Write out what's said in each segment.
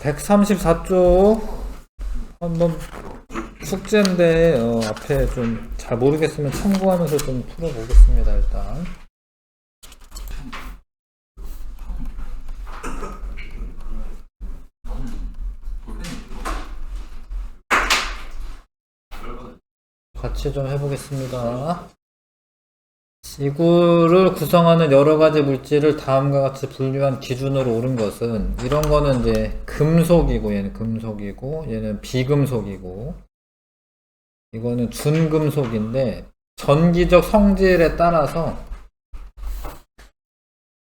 134쪽 한번 숙제인데 앞에 좀 잘 모르겠으면 참고하면서 좀 풀어보겠습니다. 일단 같이 좀 해보겠습니다. 지구를 구성하는 여러가지 물질을 다음과 같이 분류한 기준으로 옳은 것은, 이런 거는 이제 금속이고, 얘는 금속이고, 얘는 비금속이고, 이거는 준금속인데, 전기적 성질에 따라서,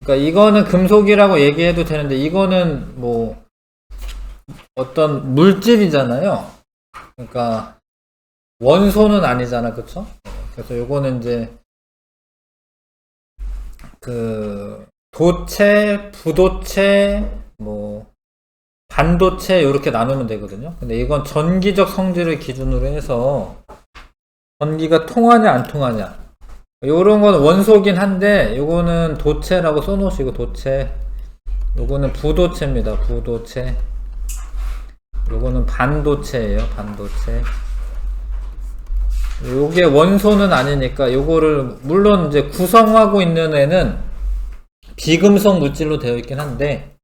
그러니까 이거는 금속이라고 얘기해도 되는데, 이거는 뭐 어떤 물질이잖아요. 그러니까 원소는 아니잖아, 그쵸? 그래서 요거는 이제 그 도체, 부도체, 뭐 반도체 이렇게 나누면 되거든요. 근데 이건 전기적 성질을 기준으로 해서 전기가 통하냐 안 통하냐, 요런 건 원소긴 한데 요거는 도체라고 써놓으시고, 도체. 요거는 부도체입니다. 부도체. 요거는 반도체예요. 반도체. 요게 원소는 아니니까 요거를, 물론 이제 구성하고 있는 애는 비금속 물질로 되어 있긴 한데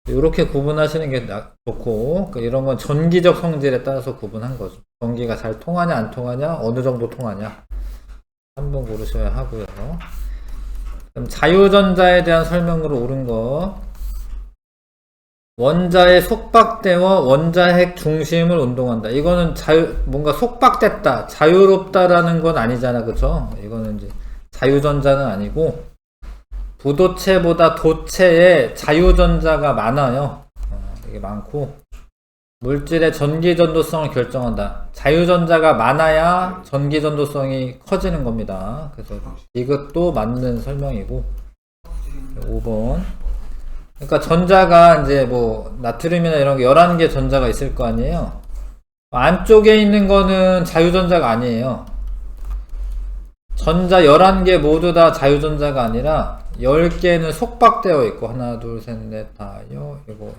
요렇게 구분하시는 게 좋고, 그러니까 이런 건 전기적 성질에 따라서 구분한 거죠. 전기가 잘 통하냐 안 통하냐, 어느 정도 통하냐 한번 고르셔야 하고요. 그럼 자유전자에 대한 설명으로 옳은 거, 원자의 속박대와 원자핵 중심을 운동한다. 이거는 뭔가 속박됐다, 자유롭다라는 건 아니잖아, 그쵸? 이거는 이제 자유전자는 아니고, 부도체보다 도체에 자유전자가 많아요. 이게 많고, 물질의 전기전도성을 결정한다. 자유전자가 많아야 전기전도성이 커지는 겁니다. 그래서 이것도 맞는 설명이고, 5번. 그러니까 전자가 이제 뭐 나트륨이나 이런 게 11개 전자가 있을 거 아니에요. 안쪽에 있는 거는 자유전자가 아니에요. 전자 11개 모두 다 자유전자가 아니라 10개는 속박되어 있고, 하나 둘 셋 넷 다 여 이거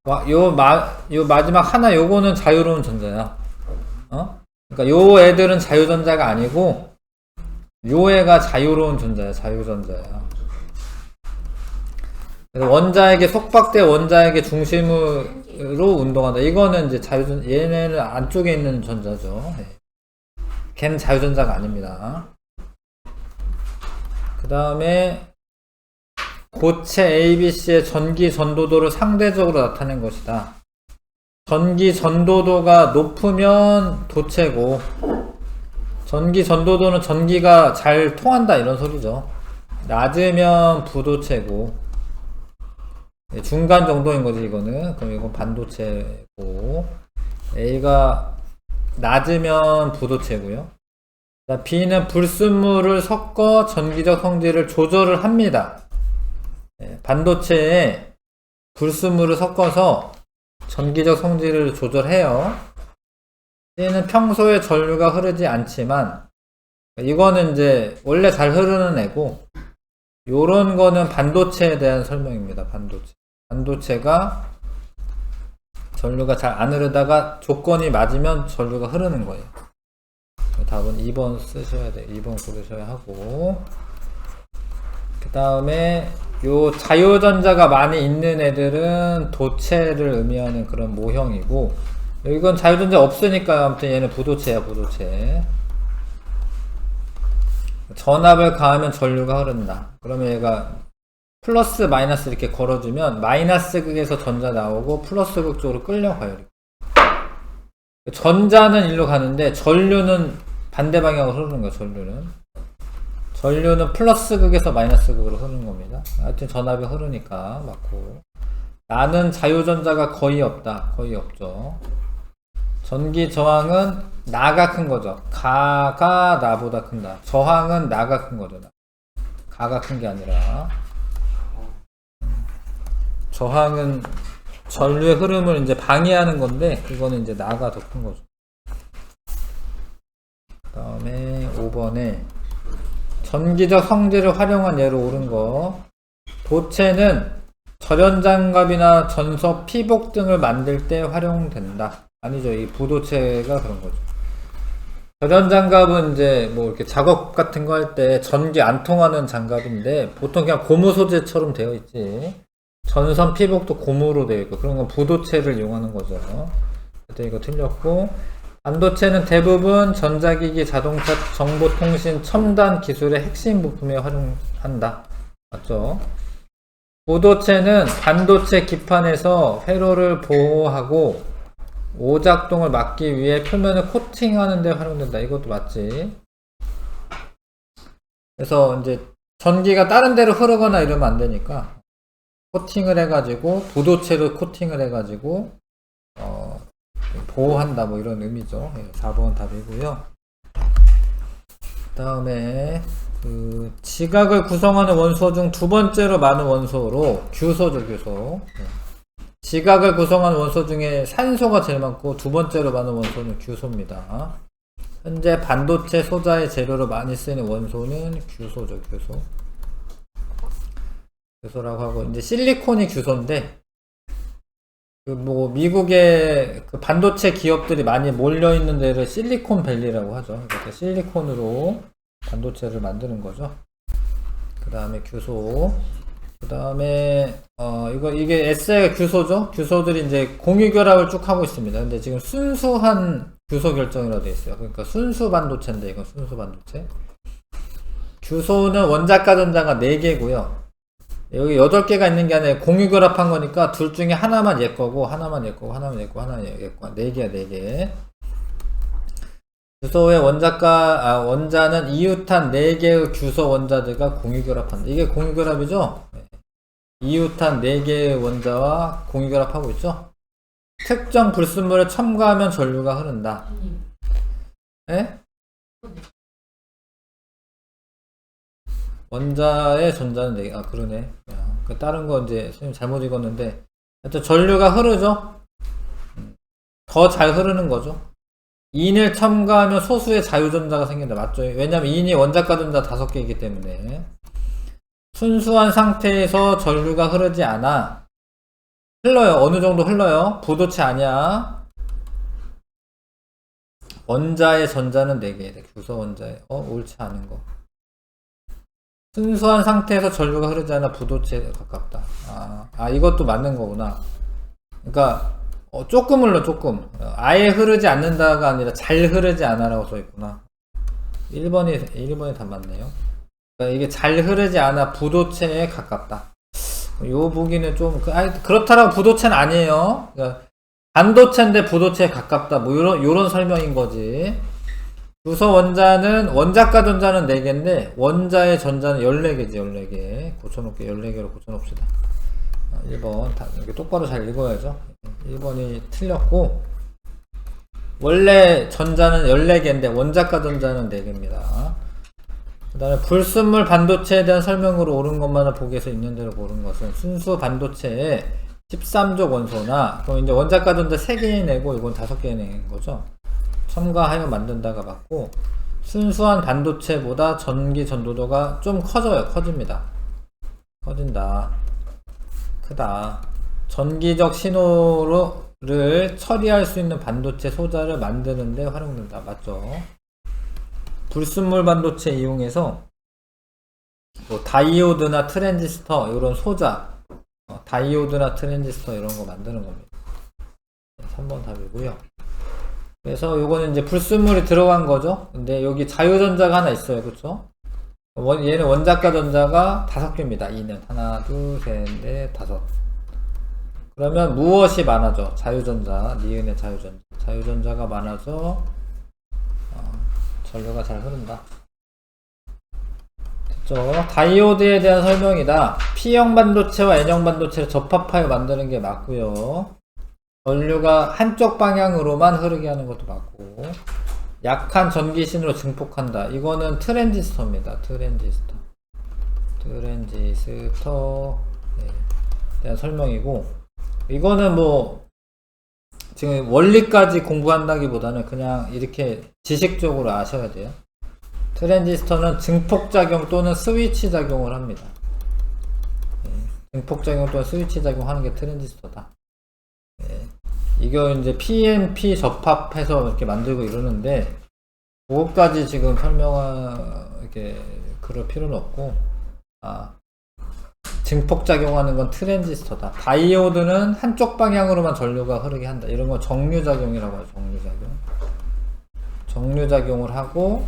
8 9 10, 요 마지막 하나, 요거는 자유로운 전자야. 그러니까 요 애들은 자유전자가 아니고 요 애가 자유로운 전자야. 자유전자야. 원자에게 속박대 원자에게 중심으로 운동한다. 이거는 이제 얘네는 안쪽에 있는 전자죠. 걔는 자유전자가 아닙니다. 그 다음에 고체 ABC의 전기 전도도를 상대적으로 나타낸 것이다. 전기 전도도가 높으면 도체고, 전기 전도도는 전기가 잘 통한다 이런 소리죠. 낮으면 부도체고, 중간 정도인 거지 이거는. 그럼 이건 반도체고, A가 낮으면 부도체고요. B는 불순물을 섞어 전기적 성질을 조절을 합니다. 반도체에 불순물을 섞어서 전기적 성질을 조절해요. C는 평소에 전류가 흐르지 않지만, 이거는 이제 원래 잘 흐르는 애고, 요런 거는 반도체에 대한 설명입니다. 반도체가 전류가 잘 안 흐르다가 조건이 맞으면 전류가 흐르는 거예요. 답은 2번 쓰셔야 돼요. 2번 고르셔야 하고, 그 다음에 요 자유전자가 많이 있는 애들은 도체를 의미하는 그런 모형이고, 이건 자유전자 없으니까 아무튼 얘는 부도체야. 부도체. 전압을 가하면 전류가 흐른다. 그러면 얘가 플러스 마이너스 이렇게 걸어주면 마이너스 극에서 전자 나오고 플러스 극 쪽으로 끌려가요. 이렇게. 전자는 일로 가는데 전류는 반대 방향으로 흐르는 거예요. 전류는 플러스 극에서 마이너스 극으로 흐르는 겁니다. 하여튼 전압이 흐르니까 맞고. 나는 자유전자가 거의 없다. 거의 없죠. 전기 저항은 나가 큰 거죠. 가가 나보다 큰다. 저항은 나가 큰 거죠. 가가 큰 게 아니라. 저항은 전류의 흐름을 이제 방해하는 건데, 이거는 이제 나가 더 큰 거죠. 그 다음에 5번에 전기적 성질을 활용한 예로 옳은 거. 도체는 절연장갑이나 전석, 피복 등을 만들 때 활용된다. 아니죠. 이 부도체가 그런 거죠. 절연장갑은 이제 뭐 이렇게 작업 같은 거 할 때 전기 안 통하는 장갑인데 보통 그냥 고무 소재처럼 되어 있지. 전선 피복도 고무로 되어 있고 그런 건 부도체를 이용하는 거죠. 그때 이거 틀렸고, 반도체는 대부분 전자기기, 자동차, 정보통신, 첨단 기술의 핵심 부품에 활용한다. 맞죠? 부도체는 반도체 기판에서 회로를 보호하고 오작동을 막기 위해 표면을 코팅하는 데 활용된다. 이것도 맞지? 그래서 이제 전기가 다른 데로 흐르거나 이러면 안 되니까 코팅을 해가지고 부도체로 코팅을 해가지고 보호한다, 뭐 이런 의미죠. 4번 답이고요. 그 다음에 지각을 구성하는 원소 중 두 번째로 많은 원소로 규소죠. 규소. 지각을 구성하는 원소 중에 산소가 제일 많고 두 번째로 많은 원소는 규소입니다. 현재 반도체 소자의 재료로 많이 쓰이는 원소는 규소죠. 규소라고 하고, 이제 실리콘이 규소인데 뭐 미국의 그 반도체 기업들이 많이 몰려 있는 데를 실리콘 밸리라고 하죠. 그러니까 실리콘으로 반도체를 만드는 거죠. 그 다음에 규소. 그 다음에 이게 S가 규소죠. 규소들이 이제 공유결합을 쭉 하고 있습니다. 근데 지금 순수한 규소 결정이라고 되어 있어요. 그러니까 순수 반도체인데 이건 순수 반도체. 규소는 원자가 전자가 4개고요. 여기 8개가 있는 게 아니라 공유결합한 거니까 둘 중에 하나만 얘 거고, 하나만 얘 거고, 하나만 얘 거고, 하나만 얘 거고. 4개야, 4개. 규소의 원자는 이유탄 4개의 규소 원자들과 공유결합한다. 이게 공유결합이죠? 이유탄 4개의 원자와 공유결합하고 있죠? 특정 불순물에 첨가하면 전류가 흐른다. 예? 원자의 전자는 4개. 그러네. 다른 거 이제 선생님 잘못 읽었는데, 하여튼 전류가 흐르죠? 더 잘 흐르는 거죠. 인을 첨가하면 소수의 자유전자가 생긴다. 맞죠? 왜냐면 인이 원자가 전자 5개이기 때문에. 순수한 상태에서 전류가 흐르지 않아. 흘러요. 어느 정도 흘러요. 부도체 아니야. 원자의 전자는 4개. 규소 원자에. 옳지 않은 거. 순수한 상태에서 전류가 흐르지 않아 부도체에 가깝다. 이것도 맞는 거구나. 그러니까 조금 흘러, 조금. 아예 흐르지 않는다가 아니라 잘 흐르지 않아라고 써있구나. 1번이 다 맞네요. 그러니까 이게 잘 흐르지 않아 부도체에 가깝다. 요 보기는 좀, 그렇다라고 부도체는 아니에요. 그러니까 반도체인데 부도체에 가깝다. 뭐 요런 설명인 거지. 규소 원자는, 원자가 전자는 4개인데, 원자의 전자는 14개지, 14개. 고쳐놓게 14개로 고쳐놓읍시다. 1번, 이렇게 똑바로 잘 읽어야죠. 1번이 틀렸고, 원래 전자는 14개인데, 원자가 전자는 4개입니다. 그 다음에 불순물 반도체에 대한 설명으로 옳은 것만을 보기에서 있는 대로 고른 것은 순수 반도체의 13족 원소나, 그럼 이제 원자가 전자 3개 내고, 이건 5개 낸 거죠. 첨가하여 만든다가 맞고, 순수한 반도체보다 전기 전도도가 좀 커집니다. 커진다. 크다. 전기적 신호를 처리할 수 있는 반도체 소자를 만드는데 활용된다. 맞죠? 불순물 반도체 이용해서 뭐 다이오드나 트랜지스터 이런 소자, 다이오드나 트랜지스터 이런 거 만드는 겁니다. 3번 답이고요. 그래서 요거는 이제 불순물이 들어간 거죠. 근데 여기 자유전자가 하나 있어요. 그쵸? 얘는 원자가 전자가 5개입니다. 2는 하나, 둘, 셋, 넷, 5. 그러면 무엇이 많아져? 자유전자, 니은의 자유전자. 자유전자가 많아서 전류가 잘 흐른다. 됐죠? 다이오드에 대한 설명이다. P형 반도체와 N형 반도체를 접합하여 만드는 게 맞고요. 전류가 한쪽 방향으로만 흐르게 하는 것도 맞고, 약한 전기신으로 증폭한다. 이거는 트랜지스터입니다. 트랜지스터에 대한 설명이고, 이거는 뭐 지금 원리까지 공부한다기보다는 그냥 이렇게 지식적으로 아셔야 돼요. 트랜지스터는 증폭작용 또는 스위치 작용을 합니다. 증폭작용 또는 스위치 작용하는 게 트랜지스터다. 예. 이거 이제 PNP 접합해서 이렇게 만들고 이러는데, 그것까지 지금 이렇게 그럴 필요는 없고, 증폭작용하는 건 트랜지스터다. 다이오드는 한쪽 방향으로만 전류가 흐르게 한다. 이런 건 정류작용이라고 하죠. 정류작용을 하고,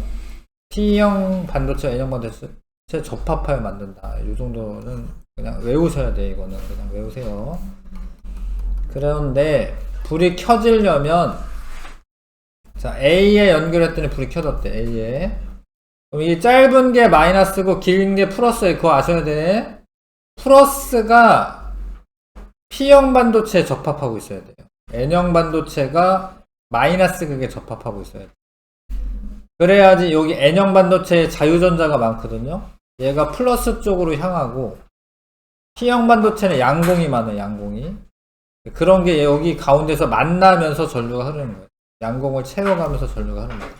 P형 반도체, N형 반도체 접합하여 만든다. 이 정도는 그냥 외우셔야 돼. 이거는 그냥 외우세요. 그런데 불이 켜지려면, 자, A에 연결했더니 불이 켜졌대. A에. 그럼 이 짧은 게 마이너스고 긴 게 플러스에, 그거 아셔야 돼. 플러스가 P형 반도체에 접합하고 있어야 돼요. N형 반도체가 마이너스 극에 접합하고 있어야 돼요. 그래야지 여기 N형 반도체에 자유전자가 많거든요. 얘가 플러스 쪽으로 향하고, P형 반도체는 양공이 많아요. 양공이. 그런 게 여기 가운데서 만나면서 전류가 흐르는 거예요. 양공을 채워가면서 전류가 흐르는 거예요.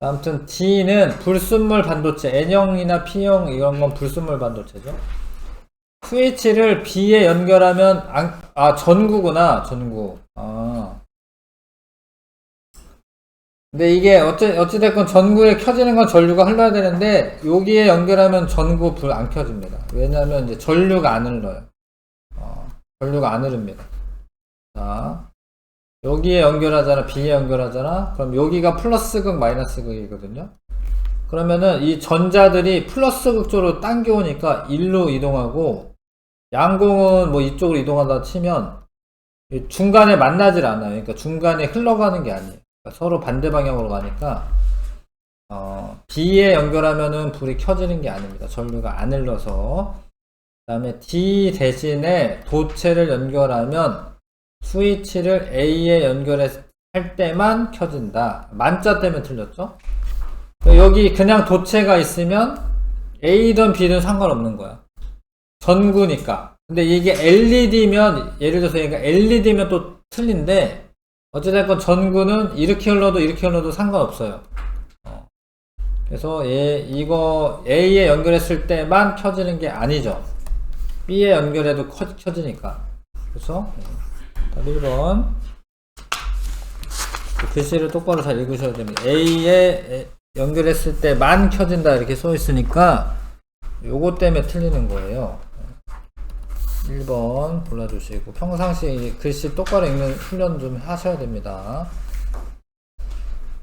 아무튼 D는 불순물 반도체, N형이나 P형 이런 건 불순물 반도체죠. 스위치를 B에 연결하면 전구구나. 전구. 근데 이게 어찌됐건 전구에 켜지는 건 전류가 흘러야 되는데, 여기에 연결하면 전구 불 안 켜집니다. 왜냐면 이제 전류가 안 흘러요. 전류가 안 흐릅니다. 자, 여기에 연결하잖아. B에 연결하잖아. 그럼 여기가 플러스극 마이너스 극이거든요. 그러면은 이 전자들이 플러스극 쪽으로 당겨오니까 일로 이동하고, 양공은 뭐 이쪽으로 이동하다 치면 중간에 만나질 않아요. 그러니까 중간에 흘러가는 게 아니에요. 그러니까 서로 반대 방향으로 가니까 B에 연결하면은 불이 켜지는 게 아닙니다. 전류가 안 흘러서. 그 다음에 D 대신에 도체를 연결하면 스위치를 A에 연결할 때만 켜진다. 만자 때문에 틀렸죠? 여기 그냥 도체가 있으면 A든 B든 상관없는 거야. 전구니까. 근데 이게 LED면, 예를 들어서 얘가 LED면 또 틀린데, 어찌됐건 전구는 이렇게 흘러도 상관없어요. 그래서 이거 A에 연결했을 때만 켜지는 게 아니죠. B에 연결해도 켜지니까. 그렇죠? 1번. 글씨를 똑바로 잘 읽으셔야 됩니다. A에 연결했을 때만 켜진다 이렇게 써 있으니까 요거 때문에 틀리는 거예요. 1번 골라주시고, 평상시에 글씨 똑바로 읽는 훈련 좀 하셔야 됩니다.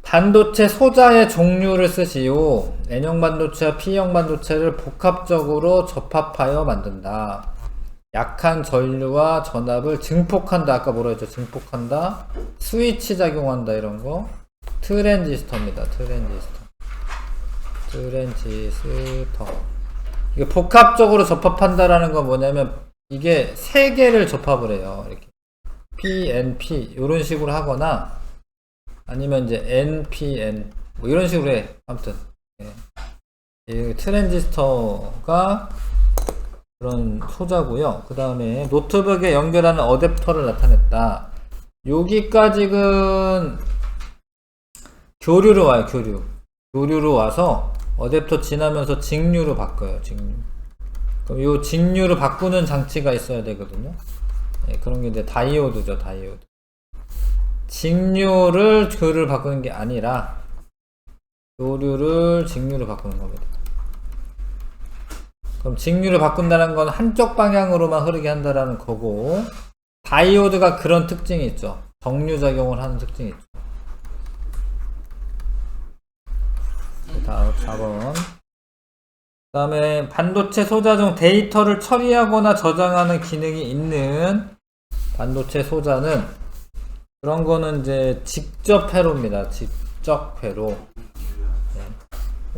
반도체 소자의 종류를 쓰시오. N형 반도체와 P형 반도체를 복합적으로 접합하여 만든다. 약한 전류와 전압을 증폭한다. 아까 뭐라 했죠? 증폭한다. 스위치 작용한다. 이런 거. 트랜지스터입니다. 트랜지스터. 이게 복합적으로 접합한다라는 건 뭐냐면, 이게 세 개를 접합을 해요. 이렇게 PNP 이런 식으로 하거나, 아니면 이제 NPN 뭐 이런 식으로 해. 아무튼 이 트랜지스터가 그런 소자고요. 그 다음에 노트북에 연결하는 어댑터를 나타냈다. 여기까지는 교류로 와요. 교류로 와서 어댑터 지나면서 직류로 바꿔요. 그럼 요 직류로 바꾸는 장치가 있어야 되거든요. 그런 게 이제 다이오드죠. 다이오드. 직류를 교류를 바꾸는 게 아니라 교류를 직류로 바꾸는 겁니다. 그럼 직류를 바꾼다는 건 한쪽 방향으로만 흐르게 한다라는 거고, 다이오드가 그런 특징이 있죠. 정류작용을 하는 특징이 있죠. 다음 4번. 그 다음에 반도체 소자 중 데이터를 처리하거나 저장하는 기능이 있는 반도체 소자는, 그런 거는 이제 직접 회로입니다. 직접 회로.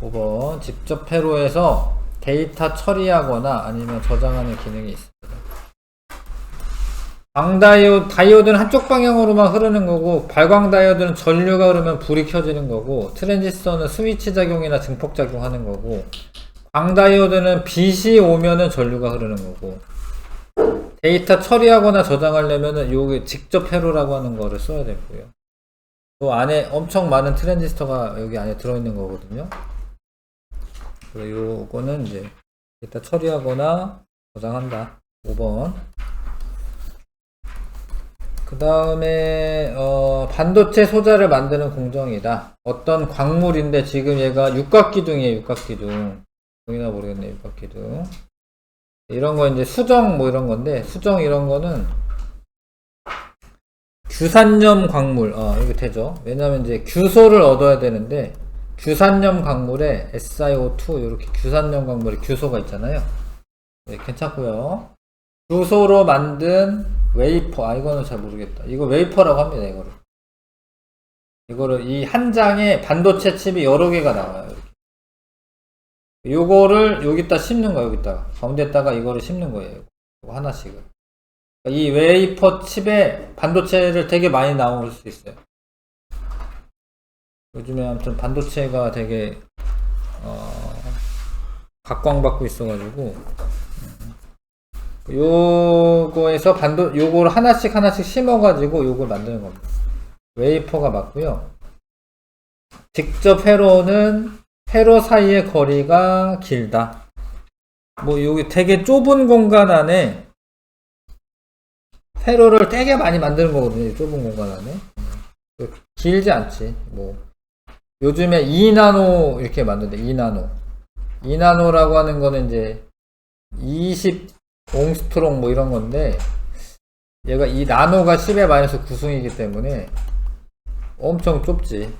5번. 직접 회로에서 데이터 처리하거나 아니면 저장하는 기능이 있습니다. 다이오드는 한쪽 방향으로만 흐르는 거고, 발광 다이오드는 전류가 흐르면 불이 켜지는 거고, 트랜지스터는 스위치 작용이나 증폭 작용하는 거고, 광다이오드는 빛이 오면은 전류가 흐르는 거고, 데이터 처리하거나 저장하려면은 요게 직접 회로라고 하는 거를 써야 되고요. 또 안에 엄청 많은 트랜지스터가 여기 안에 들어있는 거거든요. 그리고 요거는 이제 데이터 처리하거나 저장한다. 5번. 그 다음에 반도체 소자를 만드는 공정이다. 어떤 광물인데 지금 얘가 육각기둥이에요. 육각기둥. 보이나 모르겠네. 육각기둥. 이런 거 이제 수정 뭐 이런 건데, 수정 이런 거는 규산염 광물, 이렇게 되죠. 왜냐면 이제 규소를 얻어야 되는데, 규산염 광물에 SiO2 이렇게 규산염 광물에 규소가 있잖아요. 네, 괜찮고요. 규소로 만든 웨이퍼, 이거는 잘 모르겠다. 이거 웨이퍼라고 합니다. 이거를 이 한 장에 반도체 칩이 여러 개가 나와요. 이렇게. 요거를 여기다 심는 거예요. 여기다가 가운데다가 이거를 심는 거예요. 이거 하나씩을. 이 웨이퍼 칩에 반도체를 되게 많이 나올 수 있어요. 요즘에 아무튼 반도체가 되게 각광받고 있어가지고 요거에서 요거를 하나씩 심어가지고 요걸 만드는 겁니다. 웨이퍼가 맞고요. 직접 회로 사이의 거리가 길다. 뭐 여기 되게 좁은 공간 안에 회로를 되게 많이 만드는 거거든요. 좁은 공간 안에. 길지 않지. 뭐 요즘에 2나노 이렇게 만드는데 2나노라고 하는 거는 이제 20 옹스트롱 뭐 이런 건데, 얘가 이 나노가 10의 마이너스 9승이기 때문에 엄청 좁지.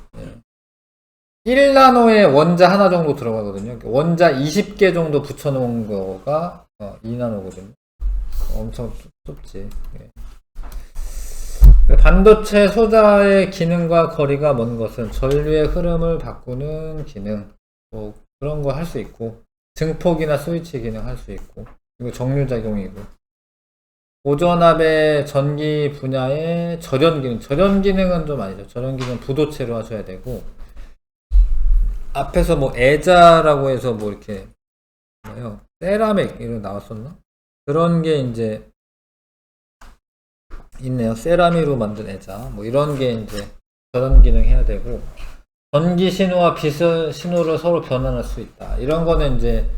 1나노에 원자 하나 정도 들어가거든요. 원자 20개 정도 붙여놓은 거가 2나노거든요. 엄청 좁지. 반도체 소자의 기능과 거리가 먼 것은 전류의 흐름을 바꾸는 기능, 뭐 그런 거 할 수 있고, 증폭이나 스위치 기능 할 수 있고, 이거 정류작용이고, 고전압의 전기 분야의 절연 기능은 좀 아니죠. 절연 기능 부도체로 하셔야 되고, 앞에서 뭐 애자라고 해서 뭐 이렇게 뭐요, 세라믹 이런 나왔었나? 그런 게 이제 있네요. 세라믹으로 만든 애자 뭐 이런 게 이제 절연 기능 해야 되고, 전기 신호와 빛 신호를 서로 변환할 수 있다. 이런 거는 이제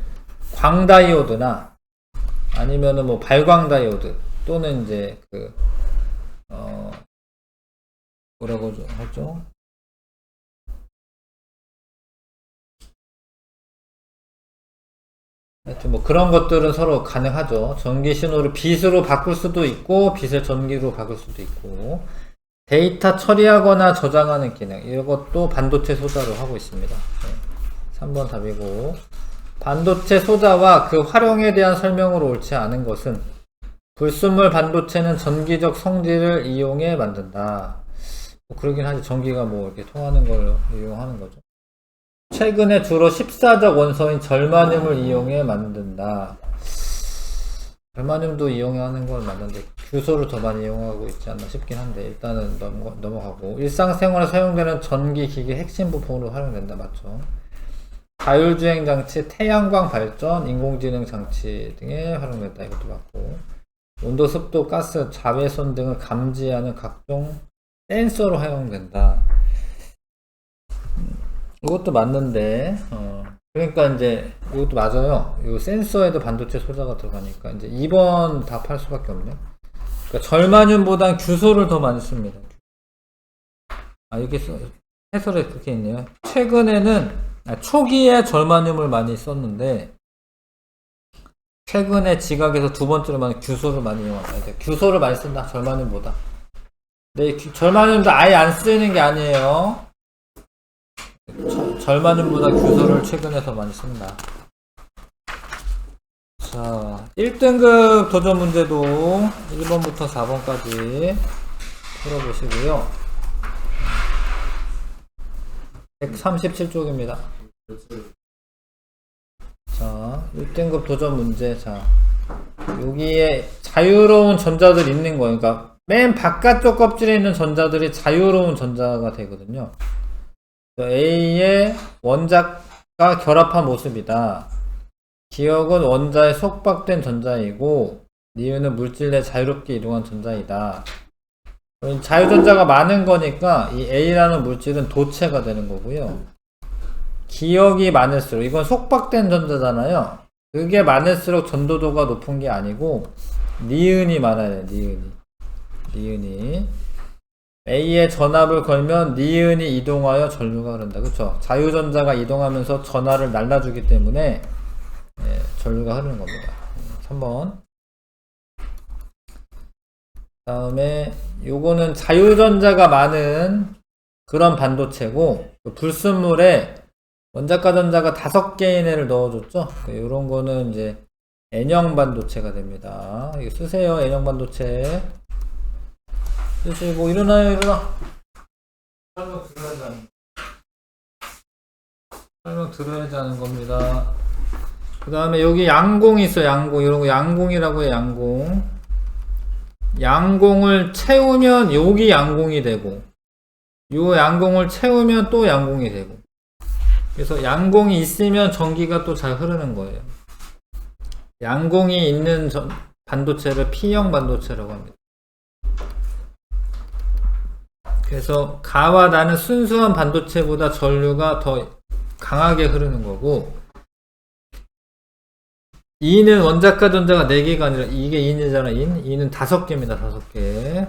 광다이오드나 아니면은 뭐 발광 다이오드 또는 이제 뭐라고 하죠? 하여튼 뭐 그런 것들은 서로 가능하죠. 전기 신호를 빛으로 바꿀 수도 있고, 빛을 전기로 바꿀 수도 있고, 데이터 처리하거나 저장하는 기능, 이것도 반도체 소자로 하고 있습니다. 3번 답이고, 반도체 소자와 그 활용에 대한 설명으로 옳지 않은 것은 불순물 반도체는 전기적 성질을 이용해 만든다. 뭐 그러긴 하지. 전기가 뭐 이렇게 통하는 걸 이용하는 거죠. 최근에 주로 14적 원소인 절마늄을 이용해 만든다. 절마늄도 이용하는 걸 맞는데 규소를 더 많이 이용하고 있지 않나 싶긴 한데, 일단은 넘어가고, 일상생활에 사용되는 전기기기 핵심 부품으로 활용된다. 맞죠? 자율주행 장치, 태양광 발전, 인공지능 장치 등에 활용된다. 이것도 맞고, 온도, 습도, 가스, 자외선 등을 감지하는 각종 센서로 활용된다. 이것도 맞는데, 그러니까 이제 이것도 맞아요. 이 센서에도 반도체 소자가 들어가니까 이제 2번 답할 수밖에 없네. 그러니까 절마늄보단 규소를 더 많이 씁니다. 이게 해설에 그렇게 있네요. 최근에는 초기에 절마늄을 많이 썼는데, 최근에 지각에서 두 번째로 많이 규소를 많이 이용한다. 규소를 많이 쓴다. 절마늄보다. 근데 절마늄도 아예 안 쓰이는 게 아니에요. 절마늄보다 규소를 최근에 더 많이 쓴다. 자, 1등급 도전 문제도 1번부터 4번까지 풀어보시고요. 137쪽입니다. 자, 1등급 도전 문제. 자, 여기에 자유로운 전자들이 있는 거예요. 그러니까 맨 바깥쪽 껍질에 있는 전자들이 자유로운 전자가 되거든요. A의 원자가 결합한 모습이다. 기억은 원자에 속박된 전자이고, 니은은 물질 내 자유롭게 이동한 전자이다. 자유전자가 많은 거니까 이 A라는 물질은 도체가 되는 거고요. 기억이 많을수록, 이건 속박된 전자잖아요. 그게 많을수록 전도도가 높은 게 아니고 니은이 많아요. 니은이 A에 전압을 걸면 니은이 이동하여 전류가 흐른다. 그쵸? 자유전자가 이동하면서 전하를 날라주기 때문에 전류가 흐르는 겁니다. 3번. 다음에 요거는 자유전자가 많은 그런 반도체고, 불순물에 원자과 전자가 5개인 애를 넣어줬죠. 요런 거는 이제 N형 반도체가 됩니다. 이거 쓰세요. N형 반도체 쓰시고. 일어나 설명 들어야지 하는 겁니다. 그 다음에 여기 양공이 있어요. 이런 거 양공이라고 해요. 양공을 채우면 여기 양공이 되고, 요 양공을 채우면 또 양공이 되고, 그래서 양공이 있으면 전기가 또 잘 흐르는 거예요. 양공이 있는 반도체를 P형 반도체라고 합니다. 그래서 가와 나는 순수한 반도체보다 전류가 더 강하게 흐르는 거고, E는 원자과 전자가 4개가 아니라 이게 E잖아. E는 5개입니다. 5개.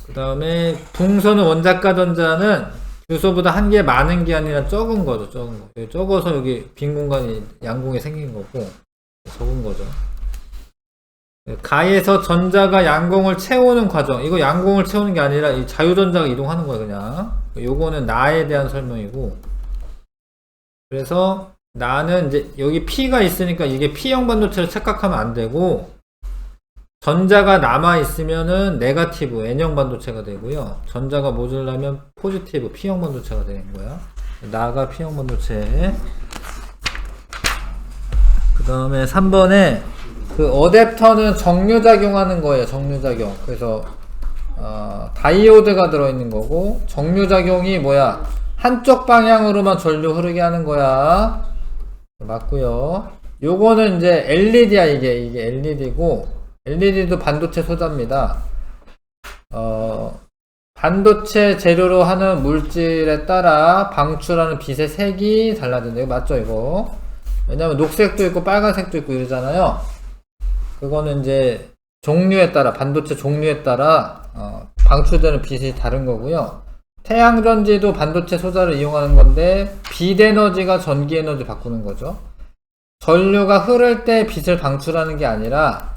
그 다음에 붕선은 원자과 전자는 주소보다 1개 많은 게 아니라 적은 거죠. 적어서 여기 빈 공간이 양공이 생긴 거고, 적은 거죠. 가에서 전자가 양공을 채우는 과정. 이거 양공을 채우는 게 아니라 이 자유전자가 이동하는 거예요. 그냥 요거는 나에 대한 설명이고, 그래서 나는 이제 여기 P가 있으니까 이게 P형 반도체를 착각하면 안 되고, 전자가 남아 있으면은 네거티브 N형 반도체가 되고요. 전자가 모자라면 포지티브 P형 반도체가 되는 거야. 나가 P형 반도체. 그 다음에 3번에 그 어댑터는 정류작용하는 거예요. 정류작용. 그래서 다이오드가 들어있는 거고, 정류작용이 뭐야? 한쪽 방향으로만 전류 흐르게 하는 거야. 맞고요. 요거는 이제 LED야. 이게 LED고, LED도 반도체 소자입니다. 반도체 재료로 하는 물질에 따라 방출하는 빛의 색이 달라진다. 이거 맞죠, 이거? 왜냐면 녹색도 있고 빨간색도 있고 이러잖아요. 그거는 이제 종류에 따라, 반도체 종류에 따라 방출되는 빛이 다른 거고요. 태양전지도 반도체 소자를 이용하는 건데, 빛 에너지가 전기 에너지 바꾸는 거죠. 전류가 흐를 때 빛을 방출하는 게 아니라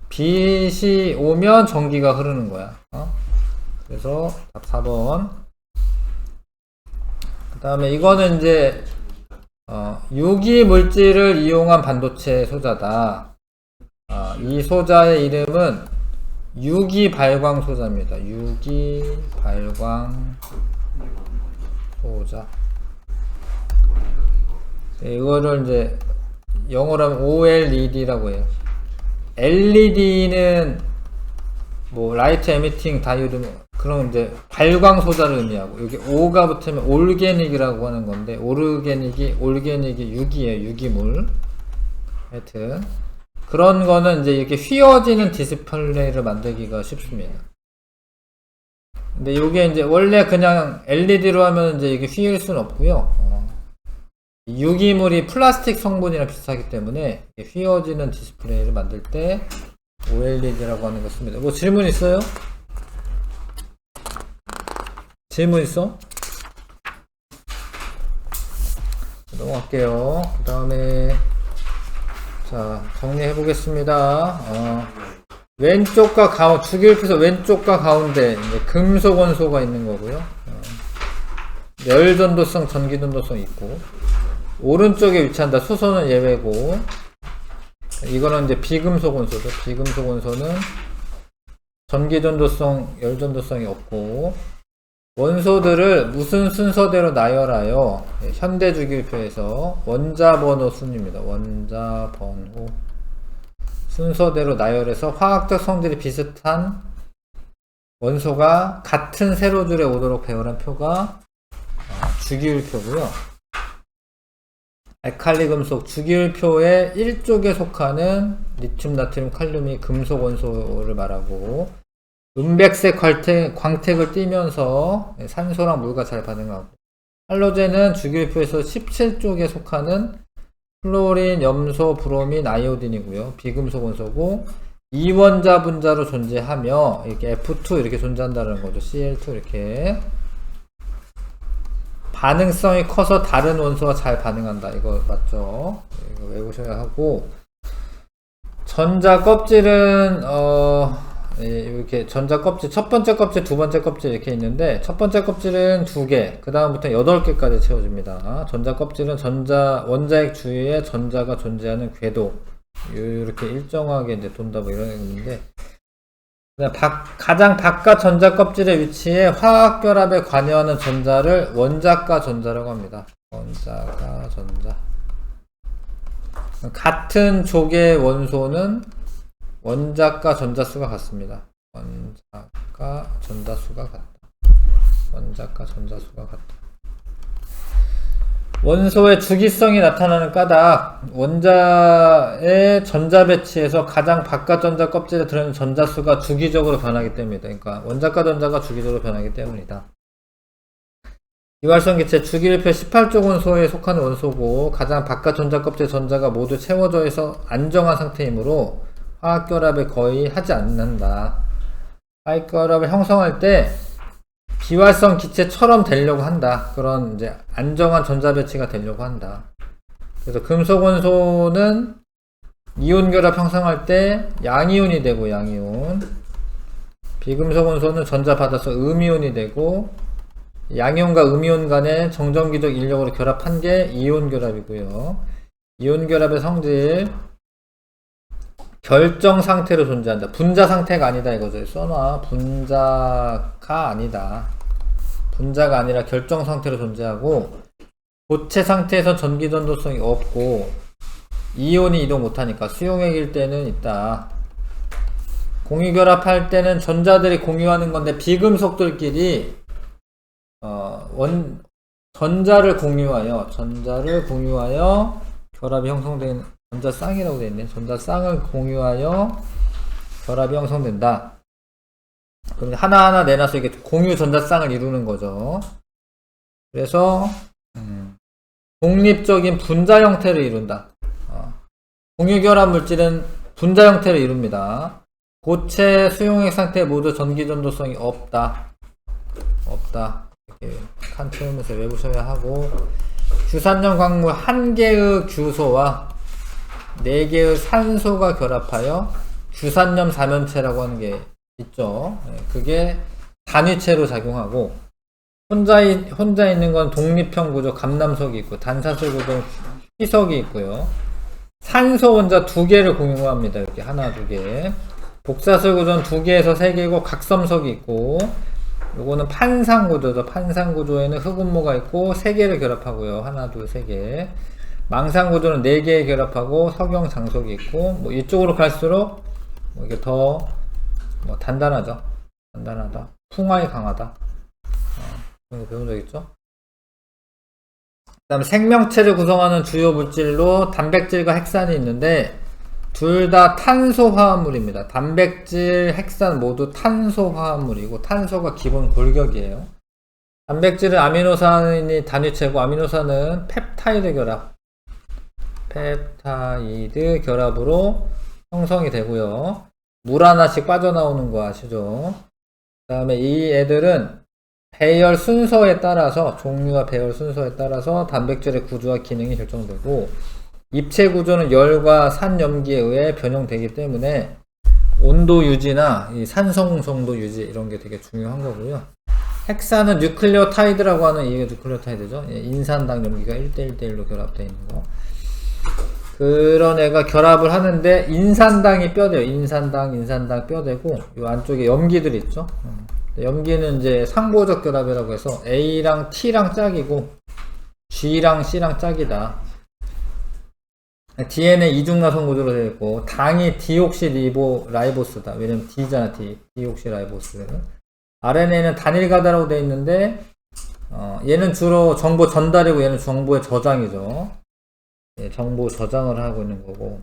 빛이 오면 전기가 흐르는 거야. 그래서 답 4번. 그 다음에 이거는 이제 유기 물질을 이용한 반도체 소자다. 이 소자의 이름은 유기 발광 소자입니다. 유기 발광 소자. 이거를 이제 영어로 하면 OLED라고 해요. LED는 뭐 라이트 에미팅 다이오드, 그럼 이제 발광 소자를 의미하고, 여기 O가 붙으면 올게닉이라고 하는 건데, 올게닉이 유기예요. 유기물. 하여튼 그런 거는 이제 이렇게 휘어지는 디스플레이를 만들기가 쉽습니다. 근데 이게 이제 원래 그냥 LED로 하면 이제 이게 휘일 수는 없고요. 유기물이 플라스틱 성분이랑 비슷하기 때문에 휘어지는 디스플레이를 만들 때 OLED라고 하는 거 씁니다. 뭐 질문 있어요? 질문 있어? 넘어갈게요. 그 다음에 자, 정리해 보겠습니다. 왼쪽과 주기율표에서 왼쪽과 가운데 이제 금속 원소가 있는 거고요. 열전도성, 전기전도성 있고, 오른쪽에 위치한다. 수소는 예외고, 이거는 이제 비금속 원소죠. 비금속 원소는 전기전도성, 열전도성이 없고, 원소들을 무슨 순서대로 나열하여 현대주기율표에서 원자번호 순입니다. 원자번호 순서대로 나열해서 화학적 성질이 비슷한 원소가 같은 세로줄에 오도록 배열한 표가 주기율표고요. 알칼리 금속 주기율표의 1쪽에 속하는 리튬, 나트륨, 칼륨이 금속 원소를 말하고, 은백색 광택을 띠면서 산소랑 물과 잘 반응하고, 할로젠은 주기율표에서 17쪽에 속하는 플로린, 염소, 브로민, 아이오딘이고요. 비금속 원소고, 이원자 분자로 존재하며, 이렇게 F2 이렇게 존재한다는 거죠. Cl2 이렇게. 반응성이 커서 다른 원소와 잘 반응한다. 이거 맞죠? 이거 외우셔야 하고, 전자 껍질은, 이렇게 전자 껍질, 첫 번째 껍질, 두 번째 껍질 이렇게 있는데, 첫 번째 껍질은 2개, 그 다음부터 8개까지 채워집니다. 전자 껍질은 원자핵 주위에 전자가 존재하는 궤도, 이렇게 일정하게 이제 돈다 뭐 이런 의미인데, 가장 바깥 전자 껍질의 위치에 화학 결합에 관여하는 전자를 원자가 전자라고 합니다. 원자가 전자. 같은 족의 원소는 원자가 전자수가 같습니다. 원자가 전자수가 같다. 원자가 전자수가 같다. 원소의 주기성이 나타나는 까닭, 원자의 전자 배치에서 가장 바깥 전자 껍질에 들어있는 전자수가 주기적으로 변하기 때문이다. 그러니까 원자가 전자가 주기적으로 변하기 때문이다. 이활성 기체 주기율표 18족 원소에 속하는 원소고, 가장 바깥 전자 껍질 전자가 모두 채워져 있어 안정한 상태이므로 화학결합을 거의 하지 않는다. 화학결합을 형성할 때 비활성 기체처럼 되려고 한다. 그런 이제 안정한 전자 배치가 되려고 한다. 그래서 금속 원소는 이온 결합 형성할 때 양이온이 되고 양이온, 비금속 원소는 전자 받아서 음이온이 되고, 양이온과 음이온 간의 정전기적 인력으로 결합한 게 이온 결합이고요. 이온 결합의 성질, 결정 상태로 존재한다. 분자 상태가 아니다 이거죠. 써놔. 분자가 아니다. 분자가 아니라 결정 상태로 존재하고, 고체 상태에서 전기 전도성이 없고, 이온이 이동 못하니까 수용액일 때는 있다. 공유결합할 때는 전자들이 공유하는 건데, 비금속들끼리 전자를 공유하여 결합이 형성된, 전자쌍이라고 되어 있네. 전자쌍을 공유하여 결합이 형성된다. 그럼 하나하나 내놔서 이게 공유 전자쌍을 이루는 거죠. 그래서 독립적인 분자 형태를 이룬다. 공유결합 물질은 분자 형태를 이룹니다. 고체 수용액 상태 모두 전기전도성이 없다. 이렇게 칸 채우면서 외우셔야 하고, 규산염 광물 1개의 규소와 4개의 산소가 결합하여 규산염 사면체라고 하는 게 있죠. 그게 단위체로 작용하고, 혼자 있는 건 독립형 구조 감남석이 있고, 단사슬 구조 희석이 있고요. 산소 원자 2개를 공유합니다. 이렇게 하나, 2개. 복사슬 구조는 2개에서 3개고, 각섬석이 있고, 요거는 판상 구조죠. 판상 구조에는 흑음모가 있고 3개를 결합하고요. 하나, 둘, 3개. 망상 구조는 4개 결합하고 석영 장속이 있고, 뭐 이쪽으로 갈수록 뭐 이게 더 단단하죠. 단단하다. 풍화에 강하다. 그런 거 배운 적 있죠? 그 다음에 생명체를 구성하는 주요 물질로 단백질과 핵산이 있는데, 둘 다 탄소화합물입니다. 단백질, 핵산 모두 탄소화합물이고, 탄소가 기본 골격이에요. 단백질은 아미노산이 단위체고, 아미노산은 펩타이드 결합으로 형성이 되고요. 물 하나씩 빠져나오는 거 아시죠? 그 다음에 이 애들은 배열 순서에 따라서, 종류와 배열 순서에 따라서 단백질의 구조와 기능이 결정되고, 입체 구조는 열과 산염기에 의해 변형되기 때문에 온도 유지나 이 산성성도 유지 이런 게 되게 중요한 거고요. 핵산은 뉴클레오타이드라고 하는, 이게 뉴클레오타이드죠. 인산당 염기가 1대1대1로 결합되어 있는 거. 그런 애가 결합을 하는데, 인산당이 뼈대요. 인산당 뼈대고, 이 안쪽에 염기들이 있죠. 염기는 이제 상보적 결합이라고 해서 A랑 T랑 짝이고 G랑 C랑 짝이다. DNA 이중나선 구조로 되어 있고, 당이 디옥시라이보스다. 왜냐면 D잖아, 디옥시라이보스. RNA는 단일가다라고 되어 있는데, 얘는 주로 정보 전달이고, 얘는 정보의 저장이죠. 예, 정보 저장을 하고 있는 거고,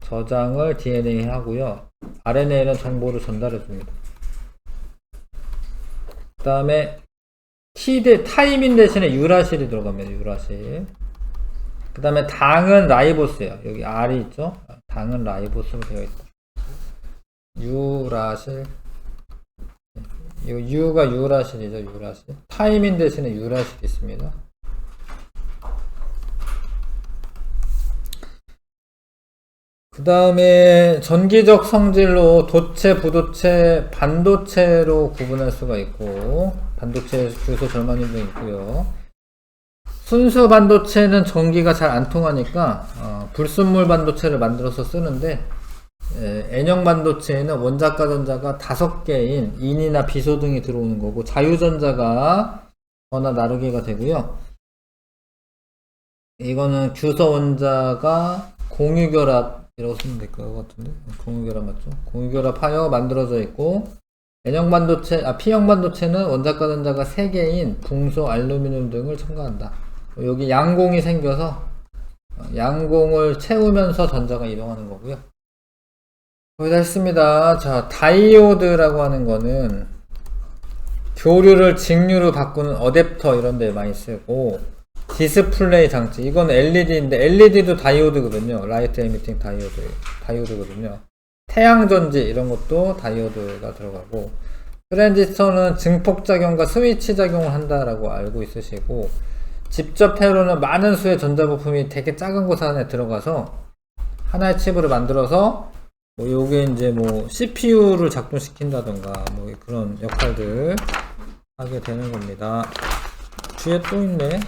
저장을 DNA 하고요. RNA는 정보를 전달해 줍니다. 그 다음에 타이민 대신에 유라실이 들어갑니다. 유라실. 그 다음에 당은 라이보스예요. 여기 R이 있죠? 당은 라이보스로 되어 있다. 유라실. 이 U가 유라실이죠. 유라실. 타이민 대신에 유라실이 있습니다. 그 다음에 전기적 성질로 도체, 부도체, 반도체로 구분할 수가 있고, 반도체 주소 절반인도 있고요. 순수 반도체는 전기가 잘 안 통하니까 불순물 반도체를 만들어서 쓰는데, N형 반도체에는 원자과 전자가 5개인 인이나 비소 등이 들어오는 거고, 자유전자가 전하 나르게가 되고요. 이거는 규서 원자가 공유결합이라고 쓰면 될 것 같은데, 공유결합 맞죠? 공유결합하여 만들어져 있고, N형 반도체, P형 반도체는 원자과 전자가 3개인 붕소, 알루미늄 등을 첨가한다. 여기 양공이 생겨서 양공을 채우면서 전자가 이동하는 거고요. 거의 다 했습니다. 자, 다이오드라고 하는 거는 교류를 직류로 바꾸는 어댑터 이런 데 많이 쓰고, 디스플레이 장치, 이건 LED인데 LED도 다이오드거든요. 라이트 에미팅 다이오드거든요. 태양전지 이런 것도 다이오드가 들어가고, 트랜지스터는 증폭작용과 스위치 작용을 한다라고 알고 있으시고, 직접회로는 많은 수의 전자부품이 되게 작은 곳 안에 들어가서 하나의 칩으로 만들어서 요게 이제 CPU를 작동시킨다던가 그런 역할들 하게 되는 겁니다. 뒤에 또 있네.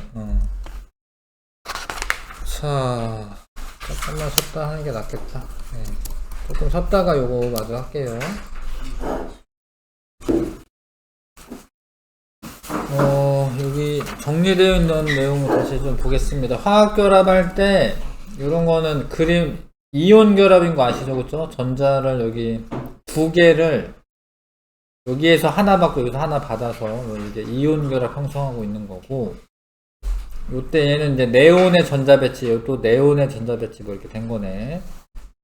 자, 잠깐만 쉬었다 하는 게 낫겠다. 네. 조금 쉬었다가 요거 마저 할게요. 여기 정리되어 있는 내용을 다시 좀 보겠습니다. 화학 결합할 때 이런 거는 그림 이온 결합인 거 아시죠? 그쵸? 전자를 여기 2개를 여기에서 하나 받고 여기서 하나 받아서 이제 이온 결합 형성하고 있는 거고, 요때 얘는 이제 네온의 전자 배치, 또 네온의 전자 배치 이렇게 된 거네.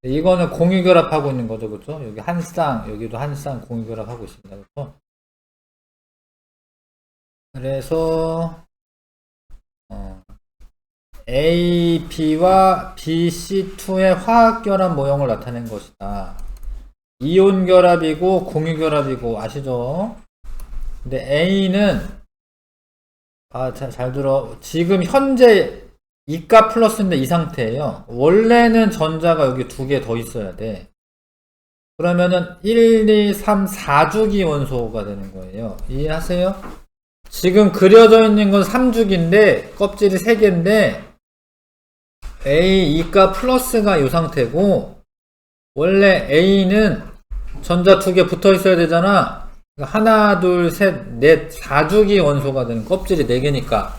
이거는 공유 결합하고 있는 거죠. 그쵸? 여기 한 쌍, 여기도 한 쌍 공유 결합하고 있습니다. 그쵸? 그래서 A, B와 B, C2의 화학 결합 모형을 나타낸 것이다. 이온 결합이고 공유 결합이고 아시죠? 근데 A는 잘 들어. 지금 현재 이가 플러스인데 이 상태예요. 원래는 전자가 여기 2개 더 있어야 돼. 그러면은 1, 2, 3, 4주기 원소가 되는 거예요. 이해하세요? 지금 그려져 있는 건 3주기인데 껍질이 3개인데 A, E가 플러스가 이 상태고, 원래 A는 전자 2개 붙어 있어야 되잖아. 하나, 둘, 셋, 넷, 4주기 원소가 되는, 껍질이 4개니까.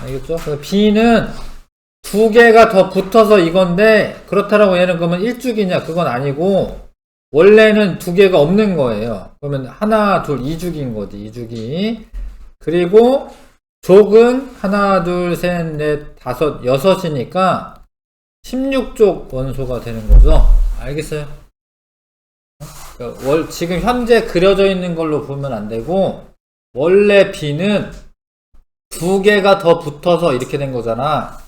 알겠죠? 그래서 B는 2개가 더 붙어서 이건데, 그렇다라고 얘는 그러면 1주기냐? 그건 아니고, 원래는 2개가 없는 거예요. 그러면 하나, 둘, 2주기인 거지, 2주기. 그리고 족은 하나, 둘, 셋, 넷, 다섯, 6이니까 16족 원소가 되는 거죠. 알겠어요? 그러니까 지금 현재 그려져 있는 걸로 보면 안 되고, 원래 B는 2개가 더 붙어서 이렇게 된 거잖아.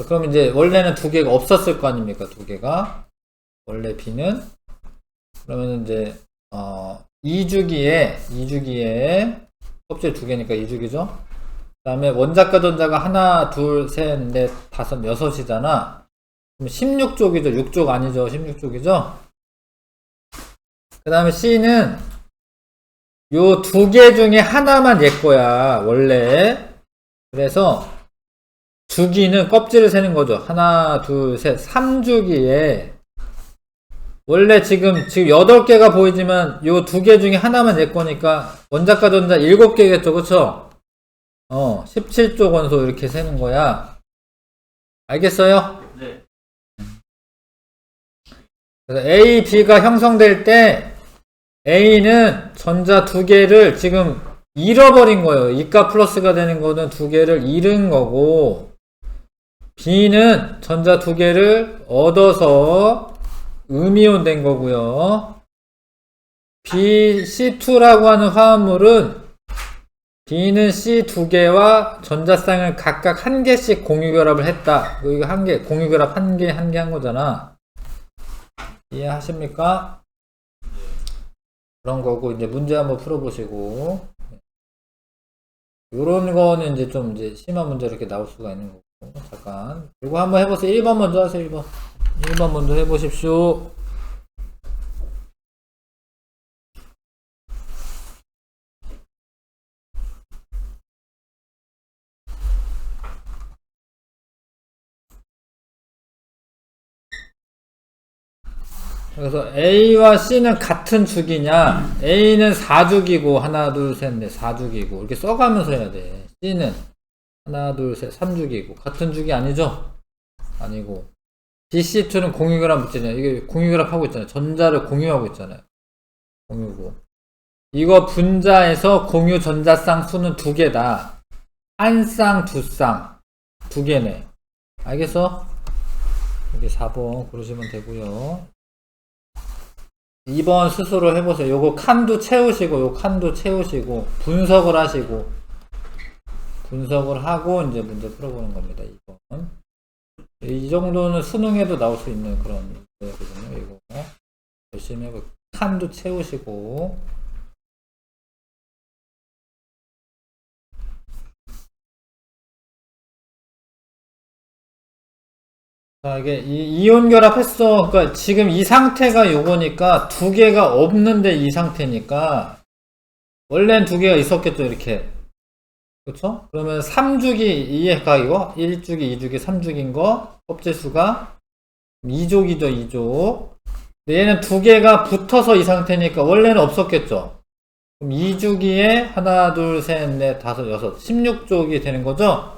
그럼 이제 원래는 2개가 없었을 거 아닙니까? 2개가. 원래 B는. 그러면 이제 2주기에 껍질 2개니까 2주기죠. 그 다음에 원자과 전자가 하나, 둘, 셋, 넷, 다섯, 6이잖아. 그럼 16쪽이죠. 6쪽 아니죠. 16쪽이죠. 그 다음에 C는 요 2개 중에 하나만 얘 거야. 원래. 그래서 주기는 껍질을 세는 거죠. 하나, 둘, 셋, 3주기에 원래 지금 8개가 보이지만 요 2개 중에 하나만 얘 거니까 원자과 전자 7개겠죠. 그쵸? 17쪽 원소 이렇게 세는 거야. 알겠어요? 네. 그래서 A, B가 형성될 때 A는 전자 2개를 지금 잃어버린 거예요. 이가 플러스가 되는 거는 2개를 잃은 거고, B는 전자 2개를 얻어서 음이온 된 거고요. BC2라고 하는 화합물은 B는 C 두 개와 전자쌍을 각각 한 개씩 공유결합을 했다. 이거 한 개, 공유결합 한 개 한 거잖아. 이해하십니까? 그런 거고, 이제 문제 한번 풀어보시고. 요런 거는 이제 좀 이제 심한 문제로 이렇게 나올 수가 있는 거고. 잠깐. 이거 한번 해보세요. 1번 먼저 하세요, 1번. 1번 먼저 해보십시오. 그래서 A와 C는 같은 축이냐? A는 4죽이고, 하나, 둘, 셋, 넷, 4죽이고. 이렇게 써가면서 해야 돼. C는 하나, 둘, 셋, 3죽이고. 같은 죽이 아니죠? 아니고. BC2는 공유결합 묻잖아요. 이게 공유결합 하고 있잖아요. 전자를 공유하고 있잖아요. 공유고. 이거 분자에서 공유 전자쌍 수는 두 개다. 한 쌍, 두 쌍. 두 개네. 알겠어? 여기 4번 고르시면 되고요. 2번 스스로 해보세요. 요거 칸도 채우시고, 요 칸도 채우시고, 분석을 하시고, 분석을 하고, 이제 문제 풀어보는 겁니다. 2번. 이 정도는 수능에도 나올 수 있는 그런 문제거든요. 이거. 열심히 해볼게요. 칸도 채우시고. 자, 이게 이온 결합했어. 그러니까 지금 이 상태가 요거니까 두 개가 없는데 이 상태니까 원래는 두 개가 있었겠죠, 이렇게. 그쵸? 그러면 3주기 이해가 이거 1주기, 2주기, 3주기인 거 껍질수가 2족이죠, 2족. 얘는 두 개가 붙어서 이 상태니까 원래는 없었겠죠. 그럼 2주기에 하나, 둘, 셋, 넷, 다섯, 여섯, 16족이 되는 거죠?